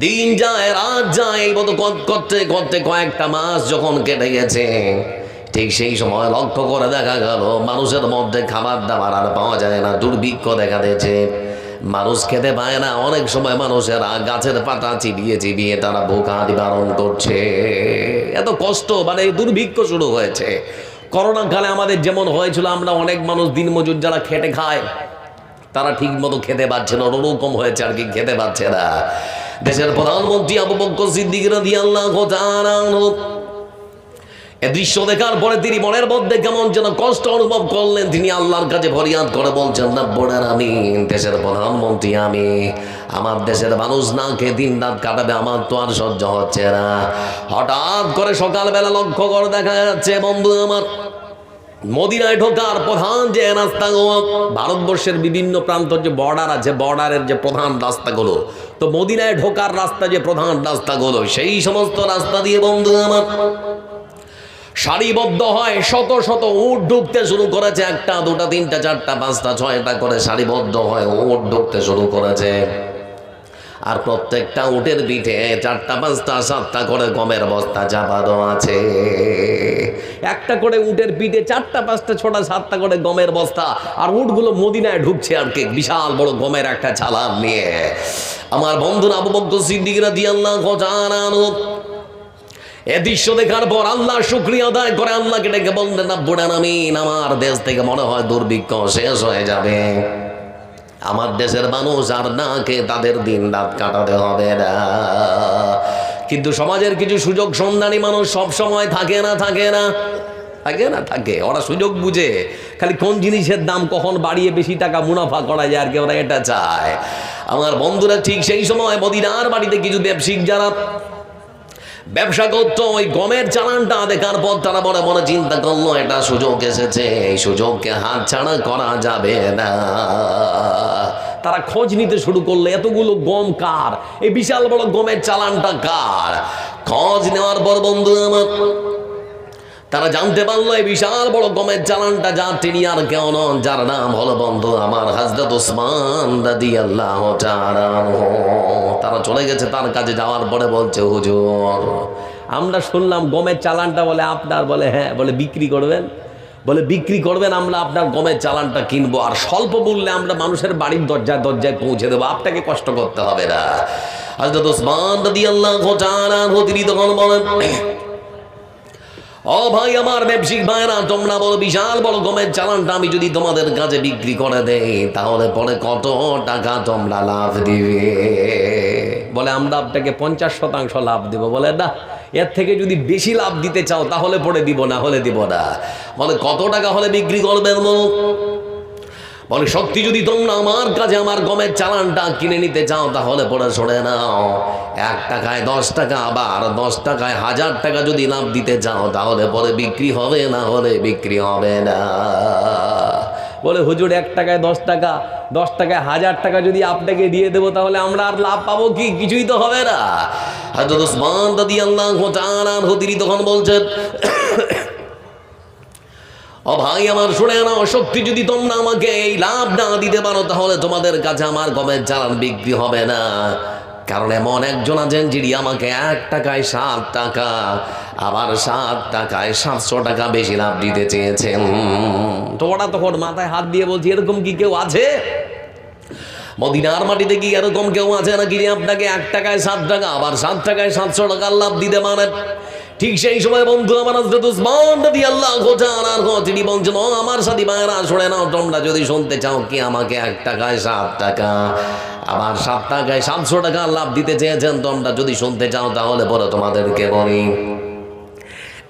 দিন যায় রাত যায়, এই মতো করতে করতে কয়েকটা মাস যখন কেটে গেছে, ঠিক সেই সময় লক্ষ্য করে দেখা গেল মানুষের মধ্যে খাবার দাবার আর পাওয়া যায় না, দুর্ভিক্ষ দেখা দিয়েছে, মানুষ খেতে পায় না। অনেক সময় মানুষেরা গাছের পাতা চিবিয়ে চিবিয়ে তারা ভোকা নিবারণ করছে। এত কষ্ট, মানে দুর্ভিক্ষ শুরু হয়েছে। করোনা কালে আমাদের যেমন হয়েছিল, আমরা অনেক মানুষ দিনমজুর যারা খেটে খায় তারা ঠিক মতো খেতে পাচ্ছে না, ওরকম হয়েছে আর কি, খেতে পাচ্ছে না। দেশের প্রধানমন্ত্রী আবু বকর সিদ্দিক রাদিয়াল্লাহু তাআলা আনহু এ দৃশ্য দেখার পরে তিনি মনের মধ্যে কেমন যেন কষ্ট অনুভব করলেন। তিনি আল্লাহর কাছে ফরিয়াদ করে বলছেন, রব্বুল আলামিন, দেশের প্রধানমন্ত্রী আমি, আমার দেশের মানুষ না খেয়ে দিন রাত কাটাবে, আমার তো আর সহ্য হচ্ছে না। হঠাৎ করে সকালবেলা লক্ষ্য করে দেখা যাচ্ছে, বন্ধু আমার, মদিনায় ঢোকার প্রধান যে রাস্তাগুলো, ভারতবর্ষের বিভিন্ন প্রান্ত যে বর্ডার আছে, বর্ডারের যে প্রধান রাস্তাগুলো, তো মদিনায় ঢোকার রাস্তা যে প্রধান রাস্তাগুলো, সেই সমস্ত রাস্তা দিয়ে বন্ধু আমার সারিবদ্ধ হয় শত শত উট ঢুকতে শুরু করেছে। একটা, দুটা, তিনটা, চারটা, পাঁচটা, ছয়টা করে সারিবদ্ধ হয় উট ঢুকতে শুরু করেছে। আর প্রত্যেকটা উটের পিঠে 4টা 5টা 7টা করে গমের বস্তা চাপানো আছে। একটা করে উটের পিঠে 4টা 5টা 6টা 7টা করে গমের বস্তা, আর উটগুলো মদিনায় ঢুকছে আর কি, বিশাল বড় গমের একটা চালান নিয়ে। আমার বন্ধুরা, আবু বকর সিদ্দিক রাদিয়াল্লাহু তাআলা আনহু এ দৃশ্য দেখার পর আল্লাহ শুকরিয়া আদায় করে আল্লাহকে ডেকে বললেন, রব্বুল আলামিন, আমার দেশ থেকে মনে হয় দুর্ভিক্ষ শেষ হয়ে যাবে, আমার দেশের মানুষ আর না খেয়ে তাদের দিন রাত কাটাতে হবে না। কিন্তু সমাজের কিছু সুযোগ সন্ধানী মানুষ সব সময় থাকে না, ওরা সুযোগ বুঝে খালি কোন জিনিসের দাম কখন বাড়িয়ে বেশি টাকা মুনাফা করা যায় আর কি, ওরা এটা চায়। আমার বন্ধুরা, ঠিক সেই সময় মদিনার বাড়িতে কিছু ব্যবসায়িক যারা ব্যবসা করতো, ওই গমের চালানটা দেখার পর তারা মনে মনে চিন্তা করলো, এটা সুযোগ এসেছে, এই সুযোগকে হাতছাড়া করা যাবে না। তারা খোঁজ নিতে শুরু করলো, এতগুলো গম কার, এই বিশাল বড় গমের চালানটা কার। খোঁজ নেওয়ার পর বন্ধু আমার তারা জানতে পারলো এই বিশাল বড় গমের চালানটা যার, তিনি আর কেউ নন, যার নাম হলো বন্ধু আমার হযরত ওসমান রাদিয়াল্লাহু তাআলা আনহু। তারা চলে গেছে তার কাছে, যাওয়ার পরে বলছে, হুজুর, আমরা শুনলাম গমের চালানটা বলে আপনার, বলে হ্যাঁ, বলে বিক্রি করবেন, বলে বিক্রি করবেন, আমরা আপনার গমের চালানটা কিনবো, আর স্বল্প মূল্যে আমরা মানুষের বাড়ির দরজায় দরজায় পৌঁছে দেবো, আপনাকে কষ্ট করতে হবে না। হযরত ওসমান রাদিয়াল্লাহু তাআলা আনহু তিনি তখন বলেন, ও ভাই আমার ব্যবসায়িক ভাইরা, তোমরা বলো বিশাল বড় গমের চালানটা আমি যদি তোমাদের কাছে বিক্রি করে দেই, তাহলে পরে কত টাকা তোমরা লাভ দিবে? বলে আমরা আপনাকে 50% লাভ দিব। বলে না, এর থেকে যদি বেশি লাভ দিতে চাও তাহলে পরে দিব, না হলে দিব না। বলে কত টাকা হলে বিক্রি করবেন? বলে সত্যি যদি তোমরা আমার কাছে আমার গমের চালানটা কিনে নিতে চাও তাহলে পরে শুনে নাও, 1 টাকায় 10 টাকা, আবার 10 টাকায় 1000 টাকা যদি লাভ দিতে চাও তাহলে পরে বিক্রি হবে, না হলে বিক্রি হবে না। বলে হুজুর, 1 টাকায় 10 টাকা, 10 টাকায় 1000 টাকা যদি আপনাকে দিয়ে দেবো তাহলে আমরা আর লাভ পাবো কি? কিছুই তো হবে না। হযরত ওসমান রাদিয়াল্লাহু তাআলা আনহু তিনি তখন বলছেন, ও ভাই আমার, শুনে নাও, সত্যি যদি তোমরা আমাকে এই লাভ না দিতে পারো তাহলে তোমাদের কাছে আমার গমের চালান বিক্রি হবে না। কারণ এমন একজন আছেন যিনি আমাকে 1 টাকায় 7 টাকা, আবার 7 টাকায় 700 টাকা বেশি লাভ দিতে চেয়েছেন। তো ওরা তখন মাথায় হাত দিয়ে বলছি, এরকম কি কেউ আছে মদিনার মাটিতে? কি এরকম কেউ আছে নাকি যে আপনাকে 1 টাকায় 7 টাকা, আবার 7 টাকায় 700 টাকার লাভ দিতে পারে? ঠিক সেই সময় বন্ধু আমার হযরত ওসমান রাদিয়াল্লাহু তাআলা আনহু তিনি বলছেন, ও আমার সাথী ভাইরা, শুনে নাও, তোমরা যদি শুনতে চাও কি আমাকে 1 টাকায় 7 টাকা, আবার 7 টাকায় 700 টাকা লাভ দিতে চেয়েছেন, তোমরা যদি শুনতে চাও তাহলে পরে তোমাদেরকে বলি,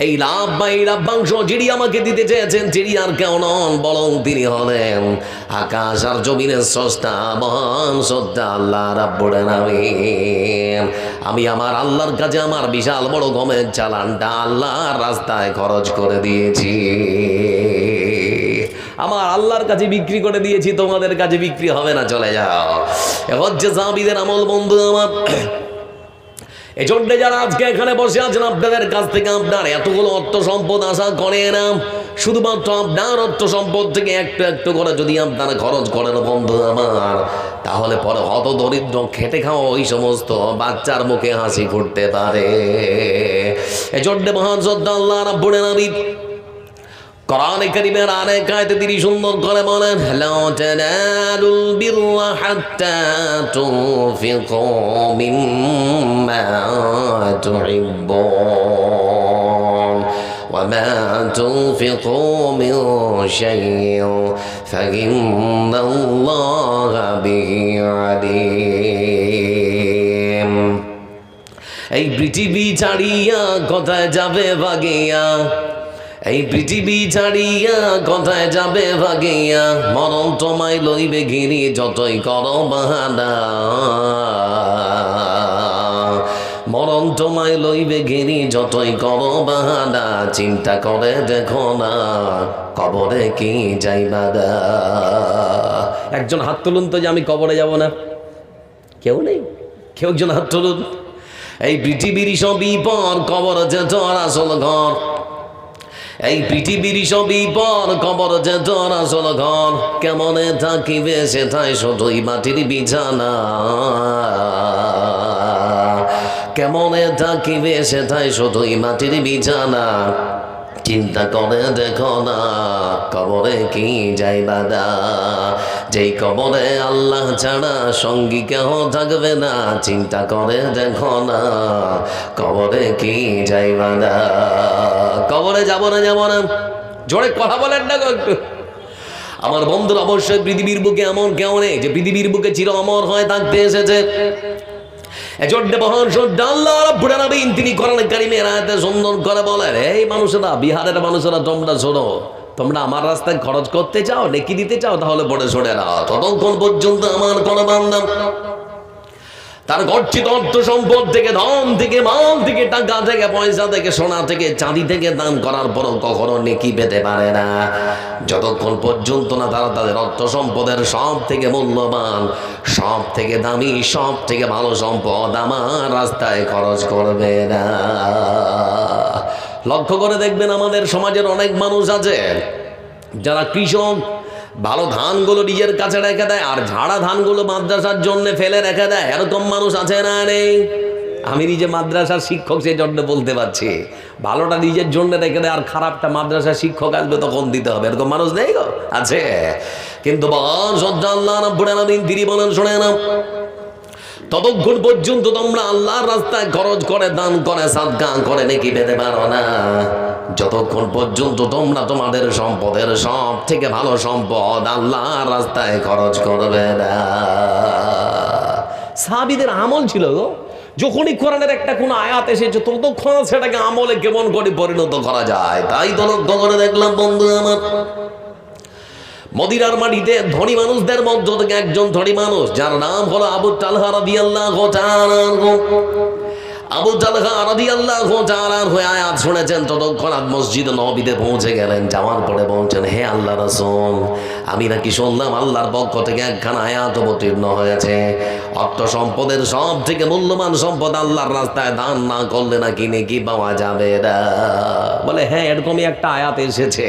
এই লাভ বা এই লাভ্যাংশ যিনি আমাকে দিতে চেয়েছেন তিনি আর কেউ নন, বরং তিনি হলেন আকাশ আর জমিনের স্রষ্টা, মহান স্রষ্টা আল্লাহ রাব্বুল আলামিন। আমি আমার আল্লাহর কাছে আমার বিশাল বড় গমের চালানটা আল্লাহর রাস্তায় খরচ করে দিয়েছি, আমার আল্লাহর কাছে বিক্রি করে দিয়েছি, তোমাদের কাছে বিক্রি হবে না, চলে যাও। এ হচ্ছে সাহাবীদের আমল বন্ধু আমার। এই জন্য যারা আজকে এখানে বসে আছেন, আপনাদের কাছ থেকে আপনার এতগুলো অর্থ সম্পদ আশা করে না, শুধুমাত্র আপনার অর্থ সম্পদ থেকে একটু একটু করে যদি আপনারা খরচ করেন বন্ধু আমার, তাহলে পরে হত দরিদ্র খেটে খাওয়া ওই সমস্ত বাচ্চার মুখে হাসি ফুটতে পারে। এই জন্য মহান শ্রদ্ধা আল্লাহ রাব্বুল আলামিন কোরআনে কারীমের আরেক আয়াতে তিনি সুন্দর করে বলেন, লা তানালুল বিররা হাত্তা তুনফিকু মিম্মা তুহিব্বুন ওয়া وما تنفقوا من شيء فإن الله به عليم এই পৃথিবী ছাড়িয়া কোথায় যাবে ভাগিয়া এই পৃথিবী ছাড়িয়া কোথায় যাবে ভাগিয়া মরণ তোমায় লইবে ঘিরি যতই করো বাহানা মরণ তোমায় লইবে ঘিরি যতই করো বাহানা চিন্তা করে দেখো না কবরে কি যাইবা গা একজন হাত তুলুন তো যে আমি কবরে যাব না কেউ নেই কেউ একজন হাত তুলুন এই পৃথিবীর সবই পর কবর যে তোর আসল ঘর এই পৃথিবীর সবই পর কবর যে তোর আসল ঘর কেমনে থাকিবে সেটাই শুধুই মাটির বিছানা কেমনে থাকিবে সেটাই শুধুই মাটির বিছানা চিন্তা করে দেখো না কবরে কি যাইবা না যেই কবরে আল্লাহ ছাড়া সঙ্গী কেহ থাকবে না চিন্তা করে দেখো না কবরে কি যাইবা না কবরে যাব না জোরে কথা বলেন না একটু আমার বন্ধুর অবশ্যই পৃথিবীর বুকে এমন কেউ নেই যে পৃথিবীর বুকে চির অমর হয়ে থাকতে এসেছে তিনি কোরআনে কারিমের আয়াতে সুন্দর করে বলেন এই মানুষেরা বিহারের মানুষেরা তোমরা শোনো তোমরা আমার রাস্তায় খরচ করতে চাও নেকি দিতে চাও তাহলে পড়ে শোনে না ততক্ষণ পর্যন্ত আমার কোন বান্দা তার গচ্ছিত অর্থ সম্পদ থেকে ধন থেকে মাল থেকে টাকা থেকে পয়সা থেকে সোনা থেকে চাঁদি থেকে দান করার পরও কখনো নেকি পেতে পারে না যতক্ষণ পর্যন্ত না তারা তাদের অর্থ সম্পদের সব থেকে মূল্যবান সব থেকে দামি সব থেকে ভালো সম্পদ আমার রাস্তায় খরচ করবে না লক্ষ্য করে দেখবেন আমাদের সমাজের অনেক মানুষ আছে যারা কৃষক ভালো ধানগুলো নিজের কাছে রেখে দেয় আর ঝাড়া ধানগুলো মাদ্রাসার জন্য ফেলে রেখে দেয় এরকম মানুষ আছে না নেই আমি নিজে মাদ্রাসার শিক্ষক সেই জন্য বলতে পারছি ভালোটা নিজের জন্য রেখে দেয় আর খারাপটা মাদ্রাসার শিক্ষক আসবে তখন দিতে হবে এরকম মানুষ নেই গো আছে কিন্তু তিনি বলেন শোনে না ততক্ষণ পর্যন্ত তোমরা আল্লাহর রাস্তায় খরচ করে দান করে সাদকা করে নেকি পেতে পারো না যতক্ষণ পর্যন্ত তোমরা তোমাদের সম্পদের সব থেকে ভালো সম্পদ আল্লাহর রাস্তায় খরচ করবে না সাহাবীদের আমল ছিল গো যখনই কোরআনের একটা কোন আয়াত এসেছে ততক্ষণ সেটাকে আমলে কেমন করে পরিণত করা যায় তাই তো লক্ষ্য করে দেখলাম বন্ধু আমার মদিনার মাটিতে ধনী মানুষদের মধ্য থেকে একজন ধনী মানুষ যার নাম হলো আবু তালহা রাদিয়াল্লাহু তাআলা আবু তালহা রাদিয়াল্লাহু তাআলা আয়াত শুনেছেন ততক্ষণ মসজিদ নববীতে পৌঁছে গেলেন যাওয়ার পরে বলছেন হে আল্লাহর রাসূল আমি নাকি শুনলাম আল্লাহর পক্ষ থেকে একখানা আয়াত অবতীর্ণ হয়েছে অর্থ সম্পদের সব থেকে মূল্যবান সম্পদ আল্লাহর রাস্তায় দান না করলে নাকি নেকি পাওয়া যাবে না বলে হ্যাঁ এরকমই একটা আয়াত এসেছে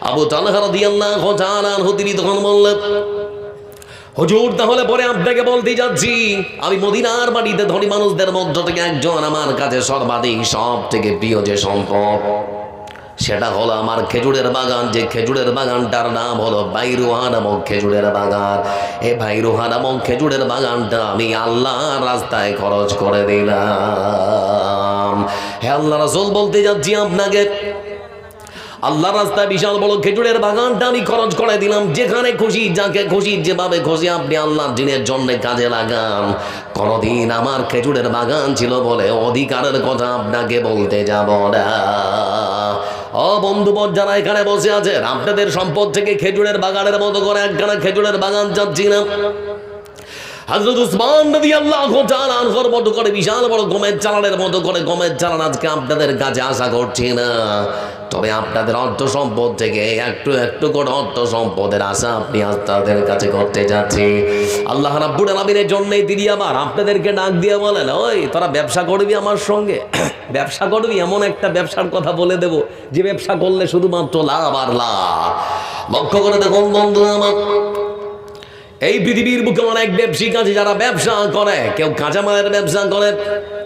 আবু তালহা রাদিয়াল্লাহু তাআলা তিনি তখন বললেন হুজুর তাহলে পরে আপনাকে বলতে যাচ্ছি আমি মদিনার মাটিতে ধনী মানুষদের মধ্য থেকে একজন আমার কাছে সর্বাধিক সব থেকে প্রিয় যে সম্পদ সেটা হলো আমার খেজুরের বাগান যে খেজুরের বাগানটার নাম হলো বাইরুহা নামক খেজুরের বাগান এই বাইরুহা নামক খেজুরের বাগানটা আমি আল্লাহর রাস্তায় খরচ করে দিলাম হে আল্লাহ রাসূল বলতে যাচ্ছি আপনাকে আল্লাহর রাস্তায় বিশাল বড় খেজুরের বাগানটা আমি খরচ করে দিলাম যেখানে খুশি যাকে খুশি যেভাবে খুশি আপনি আল্লাহর দিনের জন্য কাজে লাগান কোনদিন আমার খেজুরের বাগান ছিল বলে অধিকারের কথা আপনাকে বলতে যাব না ও বন্ধুবর যারা এখানে বসে আছেন আপনাদের সম্পদ থেকে খেজুরের বাগানের মতো করে একখানা খেজুরের বাগান চাচ্ছি না হযরত উসমান রাদিয়াল্লাহু তাআলা আনহুর মতো করে বিশাল বড় গমের চালানের মতো করে গমের চালান আজকে আপনাদের কাছে আশা করছি না তবে আপনাদের অর্থ সম্পদ থেকে একটু একটু করে অর্থ সম্পদের আশা আপনি আপনাদের কাছে করতে যাচ্ছি আল্লাহ রাব্বুল আলামিনের জন্যই তিনি আবার আপনাদেরকে ডাক দিয়ে বলেন ওই তোরা ব্যবসা করবি আমার সঙ্গে ব্যবসা করবি এমন একটা ব্যবসার কথা বলে দেব যে ব্যবসা করলে শুধুমাত্র লাভ আর লাভ লক্ষ্য করে দেখুন বন্ধু আমার এই পৃথিবীর বুকে অনেক ব্যবসায়িক আছে যারা ব্যবসা করে কেউ কাঁচামালের ব্যবসা করে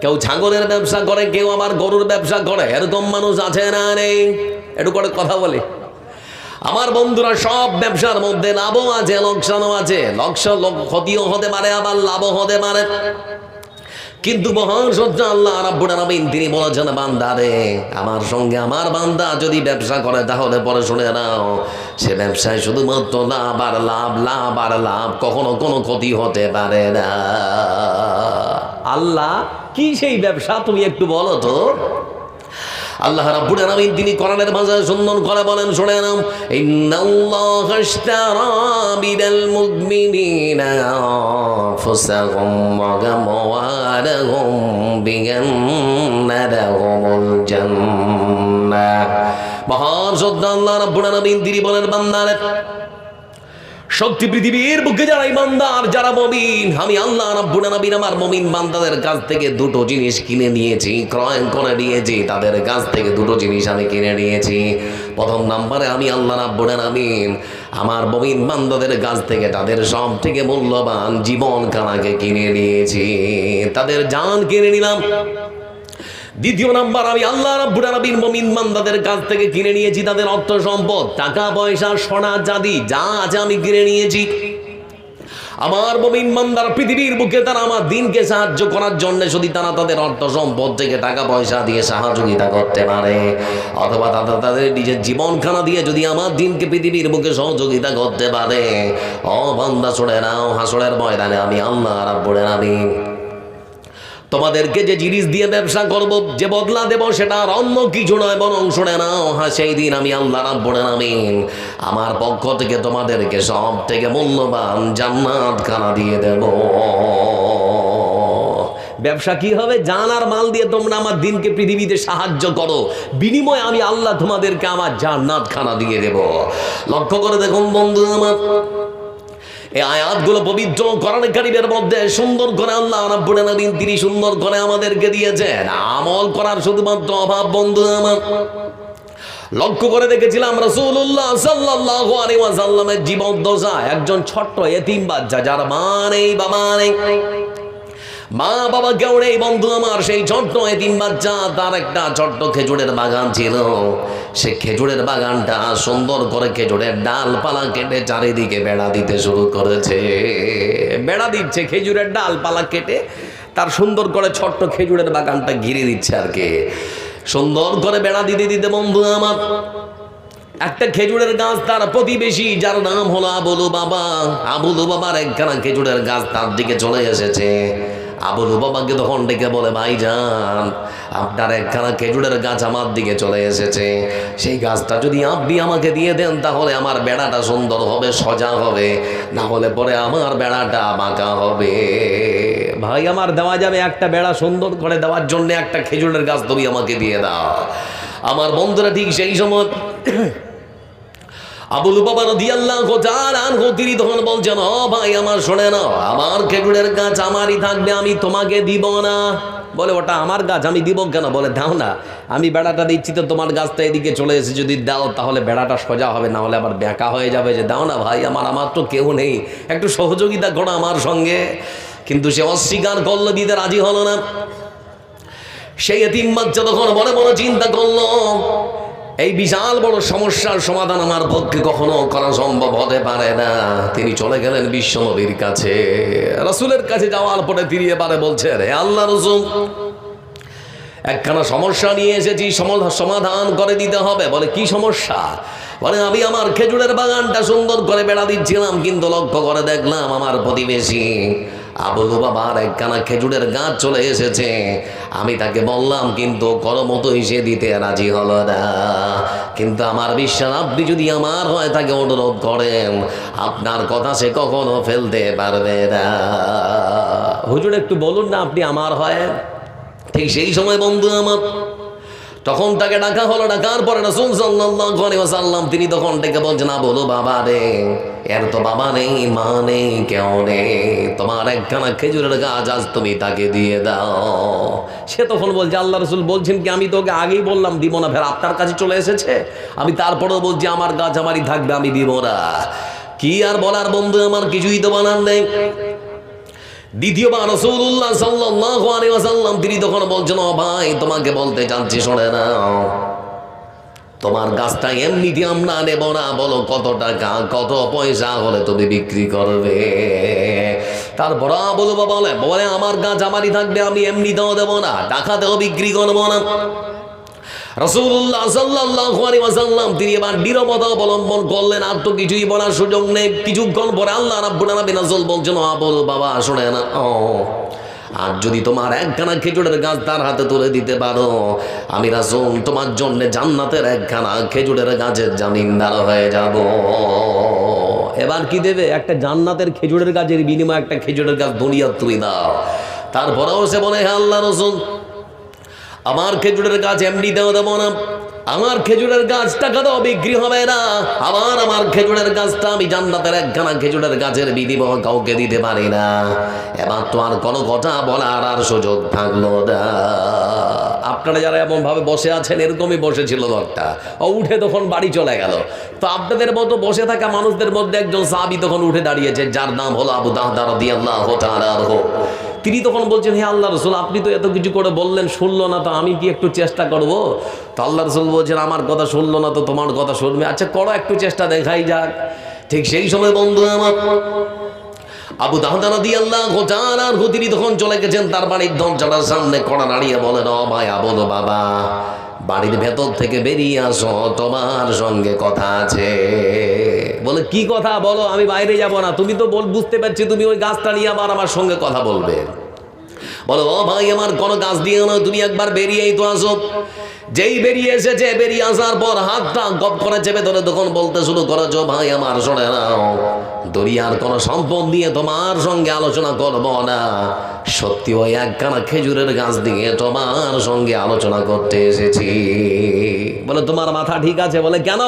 কেউ ছাগলের ব্যবসা করে কেউ আবার গরুর ব্যবসা করে এরকম মানুষ আছে না নেই একটু করে কথা বলে আমার বন্ধুরা সব ব্যবসার মধ্যে লাভও আছে লোকসানও আছে ক্ষতিও হতে পারে আবার লাভও হতে পারে কিন্তু মহান সত্য আল্লাহ রাব্বুল আলামিন তিনি বলেছেন, বান্দারে, আমার সঙ্গে আমার বান্দা যদি ব্যবসা করে তাহলে পরে শুনে নাও, সে ব্যবসায় শুধুমাত্র লাভ আর লাভ, লাভ আর লাভ, কখনো কোনো ক্ষতি হতে পারে না। আল্লাহ কি সেই ব্যবসা তুমি একটু বলো তো? আল্লাহ রাব্বুল আলামিন তিনি কোরআনের ভাষায় সুন্দর করে বলেন, শুনে নাও, ইন্নাল্লাহা ইশতারা মিনাল মুমিনিনা আনফুসাহুম ওয়া আমওয়ালাহুম বিআন্না লাহুমুল জান্নাহ। মহান সত্য আল্লাহ রাব্বুল আলামিন তিনি বলেন, বান্দারে, শক্তি পৃথিবীর বুকে যারা ইমানদার, যারা মুমিন, আমি আল্লাহ রাব্বুল আলামিন আমার মুমিন বান্দাদের কাছ থেকে দুটো জিনিস কিনে নিয়েছি, ক্রয় করে নিয়েছি। তাদের কাছ থেকে দুটো জিনিস আমি কিনে নিয়েছি। প্রথম নম্বরে আমি আল্লাহ রাব্বুল আলামিন আমার মুমিন বান্দাদের কাছ থেকে তাদের সব থেকে মূল্যবান জীবন কানাকে কিনে নিয়েছি, তাদের জান কিনে নিলাম। দ্বিতীয় নাম্বার, আমি আল্লাহ রাব্বুল আলামিন মুমিন বান্দাদের কাছ থেকে কিনে নিয়েছি তাদের অর্থ সম্পদ, টাকা পয়সা, সোনা চাঁদি যা আছে আমি কিনে নিয়েছি। আমার মুমিন বান্দার পৃথিবীর বুকে তারা আমার দিনকে সাহায্য করার জন্য যদি তারা তাদের অর্থ সম্পদ থেকে টাকা পয়সা দিয়ে সহযোগিতা করতে পারে, অথবা তাদের নিজের জীবনখানা দিয়ে যদি আমার দিনকে পৃথিবীর বুকে সহযোগিতা করতে পারে, ও বান্দা শুনে নাও, হাসরের ময়দানে আমি আল্লাহ রাব্বুল আলামিন তোমাদেরকে যে জিনিস দিয়ে ব্যবসা করব, যে বদলা দেব, সেটা আর অন্য কিছু নয়, বরং শুনে নাও, সেই দিন আমি আল্লাহ রাব্বুল আলামিন আমার পক্ষ থেকে তোমাদেরকে সব থেকে মূল্যবান জান্নাত খানা দিয়ে দেব। ব্যবসা কি হবে? জান আর মাল দিয়ে তোমরা আমার দিনকে পৃথিবীতে সাহায্য করো, বিনিময়ে আমি আল্লাহ তোমাদেরকে আমার জান্নাত খানা দিয়ে দেব। লক্ষ্য করে দেখুন বন্ধু আমার, এই আয়াতগুলো পবিত্র কোরআন কারীমের মধ্যে সুন্দর করে আল্লাহ রাব্বুল আলামিন তিনি সুন্দর করে আমাদেরকে দিয়েছেন। আমল করার শুধুমাত্র অভাব বন্ধু আমার। লক্ষ্য করে দেখেছিলাম রাসূলুল্লাহ সাল্লাল্লাহু আলাইহি ওয়াসাল্লামের জীবদ্দশা একজন ছোট্ট এতিম বাচ্চা, যার মা নেই, বাবা নেই, মা বাবা কেউ নেই বন্ধু আমার। সেই ছোট্ট এতিম বাচ্চা, তার একটা ছোট্ট খেজুরের বাগান ছিল। সে খেজুরের বাগানটা সুন্দর করে খেজুরের ডালপালা কেটে চারিদিকে বেড়া দিতে শুরু করেছে। বেড়া দিচ্ছে, খেজুরের ডালপালা কেটে তার সুন্দর করে ছোট্ট খেজুরের বাগানটা ঘিরে দিচ্ছে আর কি। সুন্দর করে বেড়া দিতে দিতে বন্ধু আমার একটা খেজুরের গাছ তার প্রতিবেশী, যার নাম হলো আবুল বাবা, আবুল বাবার একখানা খেজুরের গাছ তার দিকে চলে এসেছে। আবুল বাবাকে তখন ডেকে বলে, ভাইজান, আপনার একখানা খেজুরের গাছ আমার দিকে চলে এসেছে, সেই গাছটা যদি আপনি আমাকে দিয়ে দেন তাহলে আমার বেড়াটা সুন্দর হবে, সোজা হবে, না হলে পরে আমার বেড়াটা বাঁকা হবে। ভাই আমার, দেওয়া যাবে, একটা বেড়া সুন্দর করে দেওয়ার জন্য একটা খেজুরের গাছ তুমি আমাকে দিয়ে দাও। আমার বন্ধুরা ঠিক সেই সময় আবুল বাবা রাদিয়াল্লাহু তাআলা আনহু তিনি তখন বলছেন, ও ভাই আমার, শুনে নাও, আমার খেজুরের গাছ আমারই থাকবে, আমি তোমাকে দিব না। বলে, ওটা আমার গাছ, আমি দিব কেন? বলে, দাও না, আমি বেড়াটা দিচ্ছি তো, তোমার গাছটা এদিকে চলে এসে যদি দাও তাহলে বেড়াটা সোজা হবে, না হলে আবার বেঁকা হয়ে যাবে। যে দাও না ভাই আমার তো কেউ নেই, একটু সহযোগিতা করো আমার সঙ্গে। কিন্তু সে অস্বীকার করলো, দিতে রাজি হলো না। সেই এতিম বাচ্চা তখন মনে মনে চিন্তা করলো, এই বিশাল বড় সমস্যার সমাধান আমার পক্ষে কখনো করা সম্ভব হতে পারে না। তিনি চলে গেলেন বিশ্ব নবীর কাছে। রাসূলের কাছে যাওয়ার পরে তিনি এবারে বলছে, রে আল্লাহ রাসূল, একখানা সমস্যা নিয়ে এসেছি, সমাধান করে দিতে হবে। বলে, কি সমস্যা? বলে, আমি আমার খেজুরের বাগানটা সুন্দর করে বেড়া দিচ্ছিলাম, কিন্তু লক্ষ্য করে দেখলাম আমার প্রতিবেশী আবুল বাবার একখানা খেজুরের গাছ চলে এসেছে। আমি তাকে বললাম, কিন্তু কোনো মতোই সে দিতে রাজি হলো না। কিন্তু আমার বিশ্বাস, আপনি যদি আমার হয় তাকে অনুরোধ করেন, আপনার কথা সে কখনো ফেলতে পারবে না। হুজুর, একটু বলুন না, আপনি আমার হয়। ঠিক সেই সময় বন্ধু আমার তখন তাকে ডাকা হলো। ডাকার পরে রাসূল সাল্লাল্লাহু আলাইহি ওয়াসাল্লাম তিনি তখন ডেকে বলছেন, না বলো বাবা রে, এর তো বাবা নেই, মা নেই, কেউ নেই, তোমার একখানা খেজুরের গাছ আজ তুমি তাকে দিয়ে দাও। সে তখন বলছে, আল্লাহ রাসূল বলছেন কি? আমি তোকে আগেই বললাম দিব না, ফের আপনার কাছে চলে এসেছে। আমি তারপরেও বলছি আমার গাছ আমারই থাকবে, আমি দিব না। কি আর বলার বন্ধু আমার, কিছুই তো বলার নেই। দ্বিতীয়বার রাসূলুল্লাহ সাল্লাল্লাহু আলাইহি ওয়াসাল্লাম তিনি তখন বলছেন, ও ভাই, তোমাকে বলতে চাচ্ছি, শুনে নাও, তোমার গাছটা এমনিতে আমরা নেব না, বলো কত টাকা, কত পয়সা হলে তুমি বিক্রি করবে। তারপর বলবো বাবা বলে আমার গাছ আমারই থাকবে, আমি এমনিতেও দেবো না, টাকাতেও বিক্রি করবো না। রাসূলুল্লাহ সাল্লাল্লাহু আলাইহি ওয়াসাল্লাম তিনি এবার নীরবতা অবলম্বন করলেন, আর তো কিছুই বলার সুযোগ নেই। কিছুক্ষণ পরে আল্লাহ রাব্বুল আলামিন রাসূল বলছেন, বল বাবা শুনে না, আর যদি তোমার একখানা খেজুরের গাছ তার হাতে তুলে দিতে পারো, আমি রাসূল তোমার জন্য জান্নাতের একখানা খেজুরের গাছের জামিনদার হয়ে যাব। এবার কি দেবে? একটা জান্নাতের খেজুরের গাছের বিনিময়ে একটা খেজুরের গাছ দুনিয়ার তুমি দাও। তারপরেও সে বলে, হ্যাঁ আল্লাহ রাসূল, আমার খেজুরের গাছ এমনিতেও দেবো না, আমার খেজুরের গাছ টাকা দাও বিক্রি হবে না, আবার আমার খেজুরের গাছটা আমি জান্নাতের একখানা খেজুরের গাছের বিনিময় কাউকে দিতে পারি না। এবার তো আর কোনো কথা বলার আর সুযোগ থাকলো না। আপনারা যারা এমন ভাবে বসে আছেন, এরকমই বসেছিল লোকটা, ও উঠে তখন বাড়ি চলে গেল। তো আপনাদের মতো বসে থাকা মানুষদের মধ্যে একজন সাহাবী তখন উঠে দাঁড়িয়েছে, যার নাম হলো আবু দাহদা রাদিয়াল্লাহু তাআলা আনহু। তিনি তখন বলছেন, হে আল্লাহ রাসূল, আপনি তো এত কিছু করে বললেন, শুনলো না, তো আমি কি একটু চেষ্টা করব? তো আল্লাহ রাসূল বলছেন, আমার কথা শুনলো না তো তোমার কথা শুনবে, আচ্ছা করো একটু চেষ্টা, দেখাই যাক। ঠিক সেই সময় বন্ধু আমার আবু দাহদা রাদিয়াল্লাহু তাআলা আনহু তিনি তখন চলে গেছেন তার বাড়ির দরজাটার সামনে, কড়া নাড়িয়ে বলেন, ও ভাই বলো বাবা, বাড়ির ভেতর থেকে বেরিয়ে আসো, তোমার সঙ্গে কথা আছে। বলে কি কথা বলো, আমি বাইরে যাব না, তুমি তো বুঝতে পারছি তুমি ওই গাছটা নিয়ে আবার আমার সঙ্গে কথা বলবে। বলো, ও ভাই আমার কোনো গাছ দিয়ে না, তুমি একবার বেরিয়েই তো আসো। যেই বেরিয়ে এসেছে, বেরিয়ে আসার পর হাতটা গপ করে চেপে ধরে তখন বলতে শুরু করেছো, ভাই আমার শোনে নাও, দুনিয়ার কোনো সম্পদ দিয়ে তোমার সঙ্গে আলোচনা করব না, সত্যি ওই একখানা খেজুরের গাছ দিয়ে তোমার সঙ্গে আলোচনা করতে এসেছি। বলে তোমার মাথা ঠিক আছে? বলে কেন?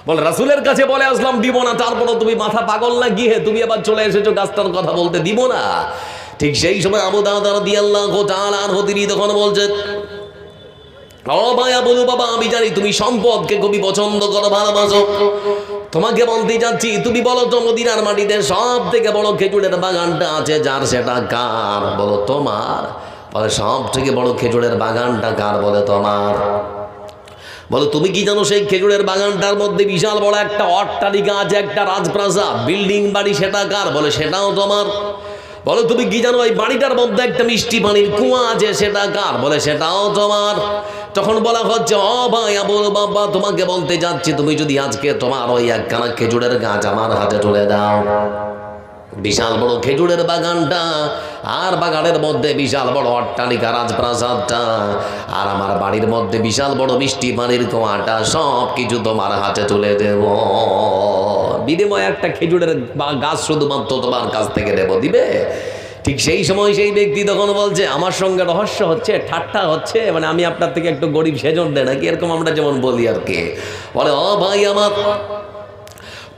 বলে রাসূলের কাছে বলে আসলাম দিব না, তারপরও তুমি মাথা পাগল না গিয়ে তুমি আবার চলে এসেছো গাছটার কথা বলতে, দিব না। ঠিক সেই সময় আবু দাহদা রাদিয়াল্লাহু তাআলা আনহু তিনি তখন বলছেন, ও ভাইয়া বলু বাবা, আমি জানি তুমি সম্পদকে খুবই পছন্দ করো, ভালোবাসো, তোমাকে বলতে যাচ্ছি, তুমি বলো তো মদিনার মাটিতে সব থেকে বড় খেজুরের বাগানটা আছে যার, সেটা কার? বলো তোমার। বলে সব থেকে বড় খেজুরের বাগানটা কার? বলে তোমার। বলো তুমি কি জানো সেই খেজুরের বাগানটার মধ্যে বিশাল বড় একটা অট্টালিকা আছে, একটা রাজপ্রাসাদ, বিল্ডিং বাড়ি, সেটা কার? বলে সেটাও তোমার। বলো তুমি কি জানো এই বাড়িটার মধ্যে একটা মিষ্টি পানির কুয়া আছে, সেটা কার? বলে সেটাও তোমার। তখন বলা হচ্ছে, ও ভাই বলো বাবা, তোমাকে বলতে যাচ্ছি, তুমি যদি আজকে তোমার ওই একখানা খেজুরের গাছ আমার হাতে তুলে দাও, বিশাল বড় খেজুরের বাগানটা, আর বাগানের মধ্যে বিশাল বড় অট্টালিকা রাজপ্রাসাদটা, আর আমার বাড়ির মধ্যে বিশাল বড় মিষ্টি পানির কুয়াটা, সব কিছু তোমার হাতে তুলে দেব, বিনিময়ে একটা খেজুরের গাছ শুধুমাত্র তোমার কাছ থেকে নেব, দিবে? ঠিক সেই সময় সেই ব্যক্তি তখন বলছে, আমার সঙ্গে রহস্য হচ্ছে, ঠাট্টা হচ্ছে, মানে আমি আপনার থেকে একটু গরিব সেজন দেয় নাকি, এরকম আমরা যেমন বলি আর কি। বলে, ও ভাই আমার,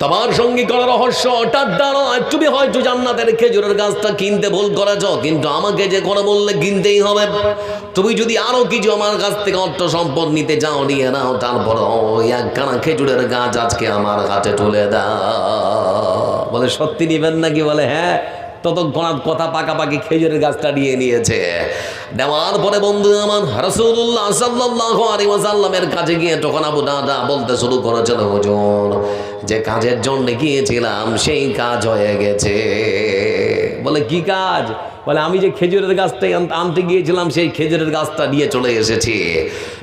তোমার সঙ্গে করা রহস্য ঠাট্টা নয়, তুমি হয়তো জান্নাতের খেজুরের গাছটা কিনতে ভুল করেছ, কিন্তু আমাকে যে কোনো বললে কিনতেই হবে। তুমি যদি আরো কিছু আমার কাছ থেকে অর্থ সম্পদ নিতে চাও, নিয়ে নাও, তারপর ওই একখানা খেজুরের গাছ আজকে আমার হাতে তুলে দাও। বলে সত্যি নিবেন নাকি? বলে হ্যাঁ। ততক্ষণ কথা পাকাপাকি খেজুরের গাছটা নিয়ে নিয়েছে। দেওয়ার পরে বন্ধু আমার রাসূলুল্লাহ সাল্লাল্লাহু আলাইহি ওয়াসাল্লামের কাছে গিয়ে তখন আবু দাহদা বলতে শুরু করেছিল, হুজুর, যে কাজের জন্য গিয়েছিলাম সেই কাজ হয়ে গেছে। বলে কি কাজ? বলে আমি যে খেজুরের গাছটা আনতে গিয়েছিলাম, সেই খেজুরের গাছটা নিয়ে চলে এসেছি।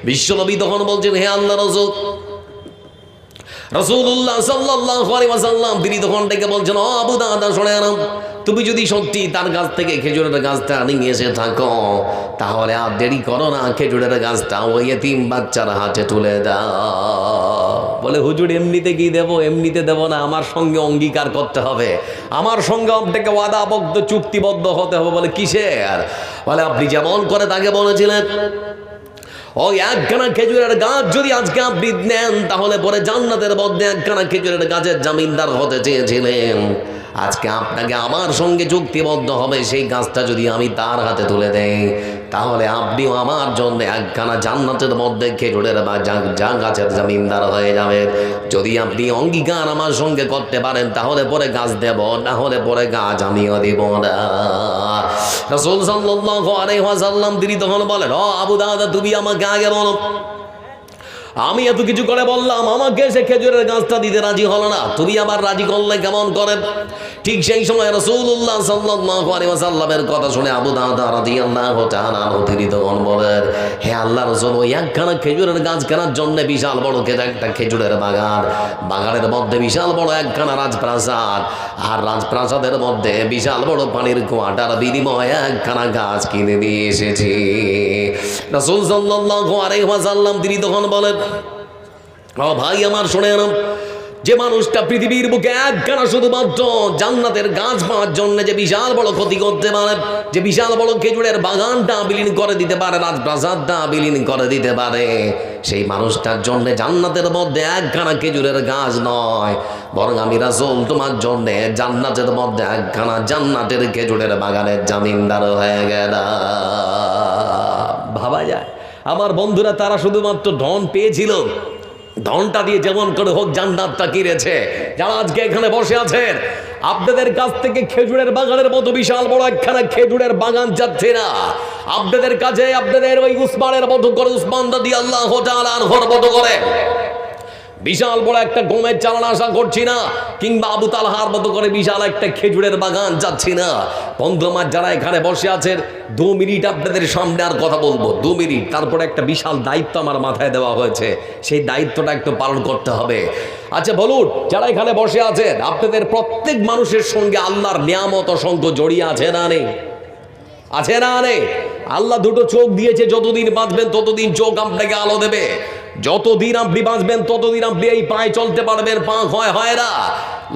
বিশ্বনবী তখন বলছেন, হে আল্লাহর রাসূল, রাসূলুল্লাহ সাল্লাল্লাহু আলাইহি ওয়াসাল্লাম তিনি তখন ডেকে বলছেন, ও আবু দাহদা শুনে নাও, তুমি যদি সত্যি তার কাছ থেকে খেজুরের গাছটা নিয়ে এসে থাকো, তাহলে আর দেরি করো না, খেজুরের গাছটা ওই এতিম বাচ্চার হাতে তুলে দাও। বলে হুজুর এমনিতে কি দেব? এমনিতে দেব না, আমার সঙ্গে অঙ্গীকার করতে হবে, আমার সঙ্গে আপনাকে ওয়াদাবদ্ধ চুক্তিবদ্ধ হতে হবে। বলে কিসের? বলে আপনি যেমন করে তাকে বলেছিলেন ওই একখানা খেজুরের গাছ যদি আজকে আপনি নেন, তাহলে পরে জান্নাতের মধ্যে একখানা খেজুরের গাছের জামিনদার হতে চেয়েছিলেন, আজকে আপনাকে আমার সঙ্গে চুক্তিবদ্ধ হবে, সেই গাছটা যদি আমি তার হাতে তুলে দেই, তাহলে আপনিও আমার জন্য একখানা জান্নাতের মধ্যে খেজুরের বা গাছের জামিনদার হয়ে যাবেন। যদি আপনি অঙ্গীকার আমার সঙ্গে করতে পারেন, তাহলে পরে গাছ দেব, না হলে পরে গাছ আমিও দিব না। রাসূল সাল্লাল্লাহু আলাইহি ওয়াসাল্লাম তিনি তখন বলেন, ও আবু দাহদা, তুমি আমাকে আগে বলো, আমি এত কিছু করে বললাম, আমাকে সে খেজুরের গাছটা দিতে রাজি হলো না, তুমি আবার রাজি করলে কেমন করে? ঠিক সেই সময় রাসূলুল্লাহ সাল্লাল্লাহু আলাইহি ওয়াসাল্লামের কথা শুনে আবু দারদা রাদিয়াল্লাহু তাআলা আনহু তিনি তখন বলেন, হে আল্লাহর রাসূল, ওই একখানা খেজুরের গাছ কেনার জন্য বিশাল বড় একটা খেজুরের বাগান, বাগানের মধ্যে বিশাল বড় একখানা রাজপ্রাসাদ, আর রাজপ্রাসাদের মধ্যে বিশাল বড় পানির কুয়াটার বিনিময়ে একখানা গাছ কিনে নিয়ে এসেছি। রাসূল সাল্লাল্লাহু আলাইহি ওয়াসাল্লাম তিনি তখন বলেন, ও ভাই আমার শুনেন, যে মানুষটা পৃথিবীর বুকে একখানা শুধুমাত্র জান্নাতের গাছ পাওয়ার জন্য যে বিশাল বড় ক্ষতি করতে পারে, যে বিশাল বড় খেজুরের বাগানটা বিলীন করে দিতে পারে, রাজপ্রাসাদটা বিলীন করে দিতে পারে, সেই মানুষটার জন্য জান্নাতের মধ্যে একখানা খেজুরের গাছ নয়, বরং আমি রাসূল তোমার জন্য জান্নাতের মধ্যে একখানা জান্নাতের খেজুরের বাগানের জামিনদার হয়ে গেলাম। ভাবা যায়? আমার বন্ধুরা তারা শুধুমাত্র ধন পেয়েছিল, ধনটা দিয়ে যেমন করে হোক জান্নাতটা কিনেছে। যারা আজকে এখানে বসে আছেন, আপনাদের কাছ থেকে খেজুরের বাগানের মতো বিশাল বড় একখানা খেজুরের বাগান যাচ্ছে না, আপনাদের কাছে আপনাদের ওই উসমানের মতো করে, উসমান রাদিয়াল্লাহু তাআলা আনহুর মতো করে বিশাল বড় একটা গমের চালান আশা করছি না, কিংবা আবু তালহার মতো করে বিশাল একটা খেজুরের বাগান যাচ্ছি না। বন্ধু আমার যারা এখানে বসে আছেন, 2 মিনিট আপনাদের সামনে আর কথা বলবো, 2 মিনিট, তারপরে একটা বিশাল দায়িত্ব আমার মাথায় দেওয়া হয়েছে, সেই দায়িত্বটা একটু পালন করতে হবে। আচ্ছা বলুন, যারা এখানে বসে আছেন, আপনাদের প্রত্যেক মানুষের সঙ্গে আল্লাহর নিয়ামত অসংখ্য জড়িয়ে আছে না নেই? আছে না নেই? আল্লাহ 2টো চোখ দিয়েছে, যতদিন বাঁচবেন ততদিন চোখ আপনাকে আলো দেবে, যতদিন আপনি বাঁচবেন ততদিন আপনি এই পায়ে চলতে পারবেন, পা হয় না।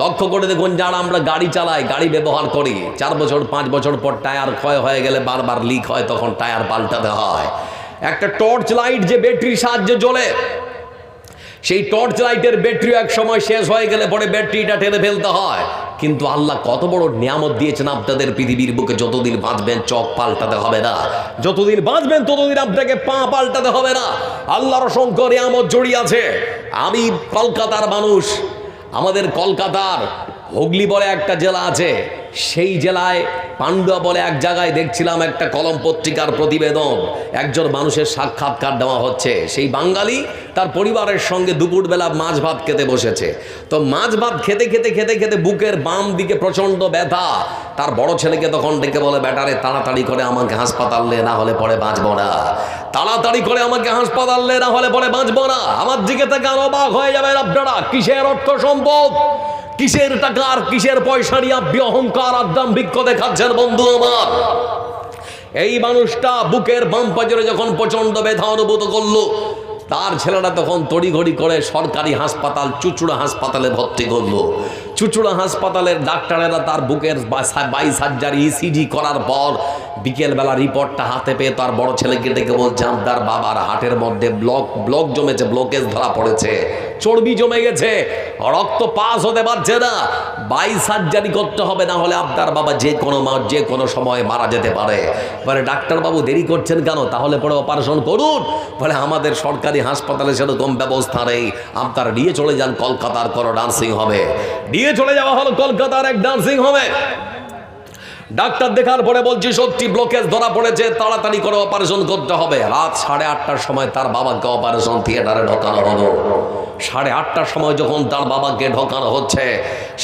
লক্ষ্য করে দেখুন, যারা আমরা গাড়ি চালাই, গাড়ি ব্যবহার করি, 4 বছর 5 বছর পর টায়ার ক্ষয় হয়ে গেলে বারবার লিক হয়, তখন টায়ার পাল্টাতে হয়। একটা টর্চ লাইট যে ব্যাটারির সাহায্যে জ্বলে, সেই টর্চ লাইটের ব্যাটারি এক সময় শেষ হয়ে গেলে পরে ব্যাটারিটা টেনে ফেলতে হয়। কিন্তু আল্লাহ কত বড় নিয়ামত দিয়েছেন আপনাদের পৃথিবীর বুকে, যতদিন বাঁচবেন চোখ পাল্টাতে হবে না, যতদিন বাঁচবেন ততদিন আপনাকে পা পাল্টাতে হবে না। আল্লাহর অসংখ্য নিয়ামত জড়িয়ে আছে। আমি কলকাতার মানুষ, আমাদের কলকাতার হুগলি বলে একটা জেলা আছে, সেই জেলায় পান্ডুয়া বলে এক জায়গায় দেখছিলাম একটা কলম পত্রিকার প্রতিবেদন, একজন মানুষের সাক্ষাৎকার দেওয়া হচ্ছে। সেই বাঙালি তার পরিবারের সঙ্গে দুপুরবেলা মাছ ভাত খেতে বসেছে। তো মাছ ভাত খেতে খেতে খেতে খেতে বুকের বাম দিকে প্রচণ্ড ব্যথা। তার বড় ছেলেকে তখন ডেকে বলে, ব্যাটারে তাড়াতাড়ি করে আমাকে হাসপাতাল নে, না হলে পরে বাঁচবো না, তাড়াতাড়ি করে আমাকে হাসপাতাল নে, না হলে পরে বাঁচবো না। আমার দিকে থেকে আরো অবাক হয়ে যাবেন আপনারা, কিসের অর্থ সম্পদ, কিসের টাকা আর কিসের পয়সা নিয়ে আপনি অহংকার আর দাম্ভিক্য দেখাচ্ছেন বন্ধু আমার। এই মানুষটা বুকের বাম পাজরে যখন প্রচন্ড ব্যথা অনুভূত করলো, তার ছেলেটা তখন তড়িঘড়ি করে সরকারি হাসপাতাল চুচুড়া হাসপাতালে ভর্তি করলো। চুচুড়া হাসপাতালের ডাক্তারেরা তার বুকের 22 ইসিজি করার পর বিকেলবেলা রিপোর্টটা হাতে পেয়ে তার বড় ছেলেকে ডেকে বলছে, আপনার বাবার হার্টের মধ্যে ব্লক জমেছে, ব্লকেজ ধরা পড়েছে, চর্বি জমে গেছে, রক্ত পাস হতে পারছে না, 22 সার্জারি করতে হবে, না হলে আপনার বাবা যে কোনো সময় মারা যেতে পারে। বলে ডাক্তারবাবু দেরি করছেন কেন, তাহলে পরে অপারেশন করুন। বলে আমাদের সরকারি হাসপাতালে সেরকম ব্যবস্থা নেই, আপনারা নিয়ে চলে যান কলকাতার কোনো নার্সিং হোমে। নিয়ে চলে যাওয়া হলো কলকাতার এক নার্সিং হোমে। ডাক্তার দেখার পরে বলছি, সত্যি ব্লকেজ ধরা পড়েছে, তাড়াতাড়ি করে অপারেশন করতে হবে। রাত 8:30টার সময় তার বাবাকে অপারেশন থিয়েটারে ঢোকানো হলো। 8:30টার সময় যখন তার বাবাকে ঢোকানো হচ্ছে,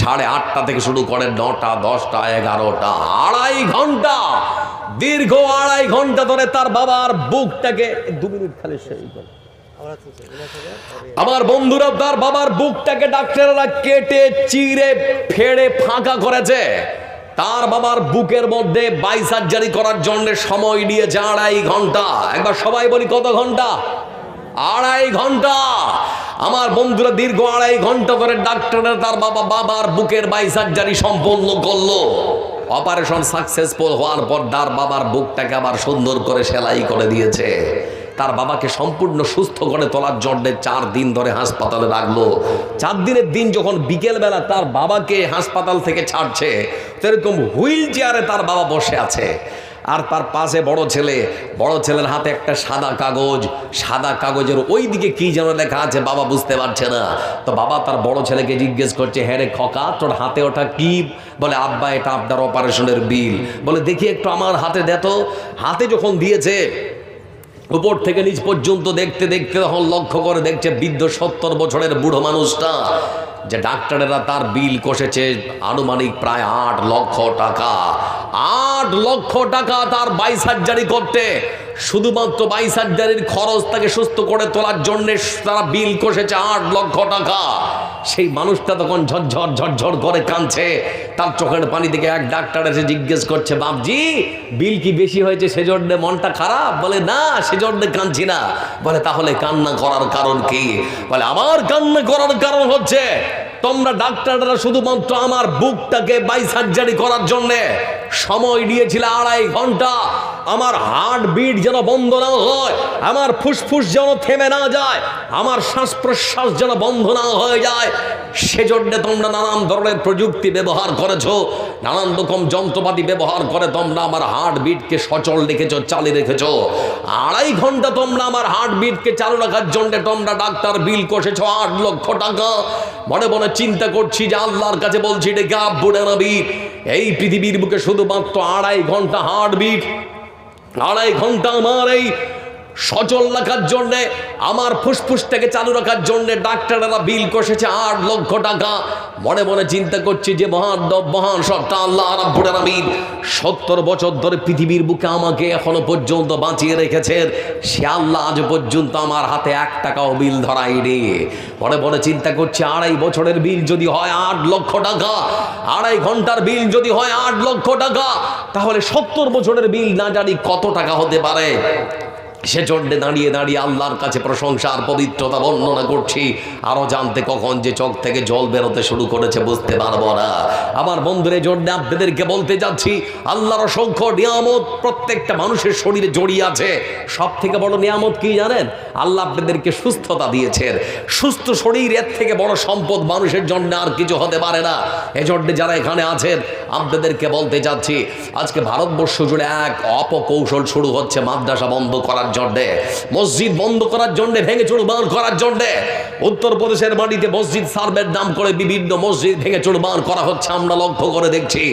8:30 থেকে শুরু করে 9টা, 10টা, 11টা, 2.5 ঘন্টা, দীর্ঘ 2.5 ঘন্টা ধরে তার বাবার বুকটাকে 2 মিনিট খালি সেই করে আমার বন্ধুরা, তার বাবার বুকটাকে ডাক্তাররা কেটে চিরে ফেড়ে ফাঁকা করেছে। তার বাবার বুকের মধ্যে 22 সার্জারি করার জন্য সময় নিয়েছে 2.5 ঘন্টা। একবার সবাই বলি কত ঘন্টা? 2.5 ঘন্টা। আমার বন্ধুরা, দীর্ঘ 2.5 ঘন্টা ধরে ডাক্তাররা তার বাবার বুকের 22 সার্জারি সম্পন্ন করলো। অপারেশন সাকসেসফুল হওয়ার পর তার বাবার বুকটাকে আবার সুন্দর করে সেলাই করে দিয়েছে। তার বাবাকে সম্পূর্ণ সুস্থ করে তোলার জন্য 4 দিন ধরে হাসপাতালে রাখলো। 4 দিনের দিন যখন বিকেলবেলা তার বাবাকে হাসপাতাল থেকে ছাড়ছে, সেরকম হুইল চেয়ারে তার বাবা বসে আছে, আর তার পাশে বড় ছেলের হাতে একটা সাদা কাগজের ওই দিকে কি যেন লেখা আছে, বাবা বুঝতে পারছে না। তো বাবা তার বড় ছেলেকে জিজ্ঞেস করছে, হ্যাঁ রে খোকা, তোর হাতে ওটা কি? বলে আব্বা, এটা আপনার অপারেশনের বিল। বলে দেখি একটু আমার হাতে দে তো। হাতে যখন দিয়েছে, উপর থেকে নিচ পর্যন্ত দেখতে দেখতে তখন লক্ষ্য করে দেখছে বৃদ্ধ 70 বছরের বুড়ো মানুষটা, যে ডাক্তারেরা তার বিল কষেছে আনুমানিক প্রায় 8 লক্ষ টাকা। 8 লক্ষ টাকা তার 22 সার্জারি করতে, শুধুমাত্র 22 সার্জারির খরচ তাকে সুস্থ করে তোলার জন্য তারা বিল কষেছে 8 লক্ষ টাকা। সেই মানুষটা তখন ঝরঝর ঝরঝর করে কাঁদছে, তার চোখের পানি থেকে এক ডাক্তার এসে জিজ্ঞেস করছে, বাপজি বিল কি বেশি হয়েছে সেজন্য মনটা খারাপ? বলে না, সেজন্য কাঁদছি না। বলে তাহলে কান্না করার কারণ কি? বলে আমার কান্না করার কারণ হচ্ছে তোমরা ডাক্তাররা শুধুমাত্র আমার বুকটাকে 22 সার্জারি করার জন্য সময় নিয়েছিল 2.5 ঘন্টা। আমার হার্ট বিট যেন বন্ধ না হয়, আমার ফুসফুস যেন থেমে না যায়, আমার শ্বাস প্রশ্বাস যেন বন্ধ না হয়ে যায়, সেজন্য তোমরা নানান ধরনের প্রযুক্তি ব্যবহার করেছো, নানান রকম যন্ত্রপাতি ব্যবহার করে তোমরা আমার হার্ট বিটকে সচল রেখেছো, চালু রেখেছো। 2.5 ঘন্টা তোমরা আমার হার্ট বিটকে চালু রাখার জন্য তোমরা ডাক্তার বিল কষেছো 8 লক্ষ টাকা। মনে মনে চিন্তা করছি যে আল্লাহর কাছে বলছি, ডেকে বুড়ে নবী, এই পৃথিবীর বুকে শুধুমাত্র 2.5 ঘন্টা হার্ট বিট, 2.5 ঘন্টা আমার এই সচল রাখার জন্যে, আমার ফুসফুসটাকে চালু রাখার জন্যে ডাক্তাররা বিল কষেছে 8 লক্ষ টাকা। মনে মনে চিন্তা করছি যে মহান সত্তা আল্লাহ রাব্বুল আলামিন 70 বছর ধরে পৃথিবীর বুকে আমাকে এখনো পর্যন্ত বাঁচিয়ে রেখেছেন, সে আল্লাহ আজ পর্যন্ত আমার হাতে 1 টাকাও বিল ধরায়নি। মনে মনে চিন্তা করছি 2.5 বছরের বিল যদি হয় 8 লক্ষ টাকা, 2.5 ঘন্টার বিল যদি হয় 8 লক্ষ টাকা, তাহলে 70 বছরের বিল না জানি কত টাকা হতে পারে। সেজন্য দাঁড়িয়ে দাঁড়িয়ে আল্লাহর কাছে প্রশংসা আর পবিত্রতা বর্ণনা করছি। আরো জানতে কখন যে চোখ থেকে জল বেরোতে শুরু করেছে বুঝতে পারবো না। আমার বন্ধুদের জন্য আপনাদেরকে বলতে যাচ্ছি, আল্লাহর অসংখ্য নিয়ামত প্রত্যেকটা মানুষের শরীরে জড়িয়ে আছে। সব থেকে বড় নিয়ামত কি জানেন? আল্লাহ আপনাদেরকে সুস্থতা দিয়েছেন। সুস্থ শরীর এর থেকে বড় সম্পদ মানুষের জন্য আর কিছু হতে পারে না। এজন্য যারা এখানে আছেন আপনাদেরকে বলতে যাচ্ছি, আজকে ভারতবর্ষ জুড়ে এক অপকৌশল শুরু হচ্ছে মাদ্রাসা বন্ধ করার জন্যে, মসজিদ বন্ধ করার জন্যে, ভেঙে চুরমার করার জন্যে। উত্তরপ্রদেশের মাটিতে মসজিদ সার্ভের নাম করে বিভিন্ন মসজিদ ভেঙে চুরমার করা হচ্ছে, আমরা লক্ষ্য করে দেখছি।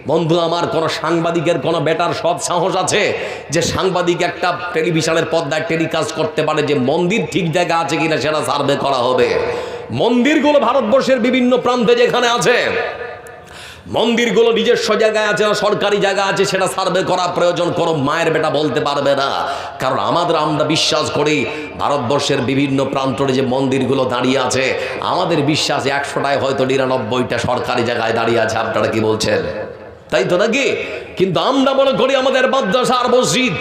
বন্ধু আমার, কোন সাংবাদিকের কোন বেটার সৎ সাহস আছে যে সাংবাদিক একটা টেলিভিশনের পর্দায় টেলিকাস্ট করতে পারে যে মন্দির ঠিক জায়গা আছে কিনা সেটা সার্ভে করা হবে? মন্দিরগুলো ভারতবর্ষের বিভিন্ন প্রান্তে যেখানে আছে, মন্দিরগুলো নিজস্ব জায়গায় আছে না সরকারি জায়গা আছে, সেটা সার্ভে করা প্রয়োজন কোনো মায়ের বেটা বলতে পারবে না। কারণ আমরা বিশ্বাস করি ভারতবর্ষের বিভিন্ন প্রান্তরে যে মন্দিরগুলো দাঁড়িয়ে আছে, আমাদের বিশ্বাস 100টায় হয়তো 99টা সরকারি জায়গায় দাঁড়িয়ে আছে। আপনারা কি বলছেন? তাই তো নাকি? কিন্তু আমরা মনে করি আমাদের মাদ্রাসা আর মসজিদ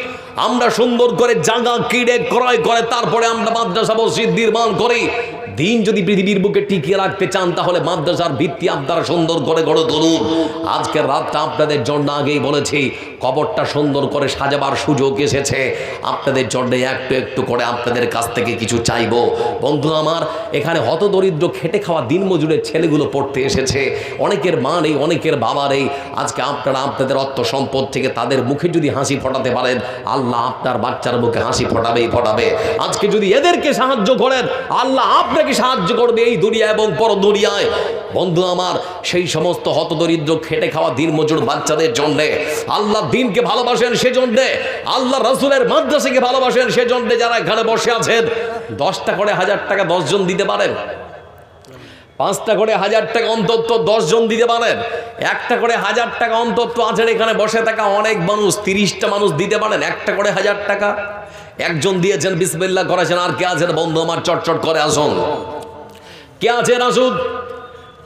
আমরা সুন্দর করে জায়গা কিনে ক্রয় করে তারপরে আমরা মাদ্রাসা মসজিদ নির্মাণ করি। দিন যদি পৃথিবীর বুকে টিকিয়ে রাখতে চান তাহলে মাদ্রাসার ভিত্তি আপনারা সুন্দর করে গড়ে তুলুন। আজকের রাতটা আপনাদের জন্য আগেই বলেছি, কবরটা সুন্দর করে সাজাবার সুযোগ এসেছে। আপনাদের জন্য একটু একটু করে আপনাদের কাছ থেকে কিছু চাইবো। বন্ধু আমার, এখানে হতদরিদ্র খেটে খাওয়া দিনমজুরের ছেলেগুলো পড়তে এসেছে। অনেকের মা নেই, অনেকের বাবা নেই। আজকে আপনারা আপনাদের অর্থ সম্পদ থেকে তাদের মুখে যদি হাসি ফোটাতে পারেন, আল্লাহ আপনার বাচ্চার মুখে হাসি ফোটাবেই ফোটাবে। আজকে যদি এদেরকে সাহায্য করেন, আল্লাহ আপনাকে সাহায্য করবে এই দুনিয়া এবং পর দুনিয়ায়। বন্ধু আমার, সেই সমস্ত হতদরিদ্র খেটে খাওয়া দিনমজুর বাচ্চাদের জন্য আল্লাহ দিনকে ভালোবাসেন, সেজন্য আল্লাহ রাসূলের মাদ্রাসাকে ভালোবাসেন, সেজন্য যারা এখানে বসে আছেন 10টা করে 1000 টাকা 10 জন দিতে পারেন, 5টা করে 1000 টাকা অন্তত 10 জন দিতে পারেন, 1টা করে 1000 টাকা অন্তত আছেন এখানে বসে থাকা অনেক মানুষ, 30টা মানুষ দিতে পারেন 1টা করে 1000 টাকা। একজন দিয়েছেন, বিসমিল্লাহ করেছেন। আর কে আছেন বন্ধু আমার? চটচট করে আসুন। কে আছেন? আসুন,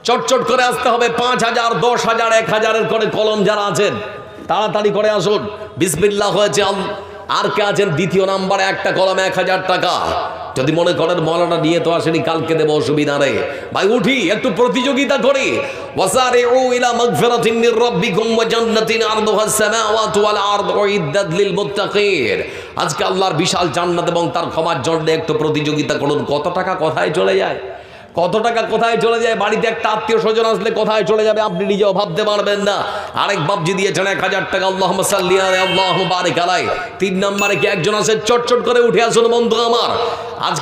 চটচট করে আসতে হবে। 5000, 10,000, 1000 করে কলম যারা আছেন তাড়াতাড়ি করে আসুন। বিসমিল্লাহ হয়েছে। আর কে আছেন? দ্বিতীয় নাম্বারে একটা কলম 1000 টাকা। যদি মনে করেন মৌলানা নিয়ে তো আসেনি, কালকে দেবো, অসুবিধা নেই। ভাই উঠি, একটু প্রতিযোগিতা করি। ওয়াসারিউ ইলা মাগফিরাতিন মির রাব্বিকুম ওয়া জান্নাতিন আরদুহাস সামাওয়াতু ওয়াল আরদু উইদ্দাত লিল মুত্তাকিন। আজকে আল্লাহর বিশাল জান্নাত এবং তার ক্ষমার জন্য একটু প্রতিযোগিতা করুন। কত টাকা কোথায় চলে যায়, কত টাকা কোথায় চলে যায়। বাড়িতে একটা আত্মীয় স্বজন আসলে কোথায় চলে যাবে আপনি নিজেও ভাবতে পারবেন না। আরেক বাপজি দিয়েছেন 1000 টাকা। আল্লাহুম্মা সাল্লি আলাইহি আল্লাহুম্মা বারিক আলাইহি। 3 নম্বরে কি একজন আছে? চটচট করে উঠে আসুন বন্ধু আমার। আজকে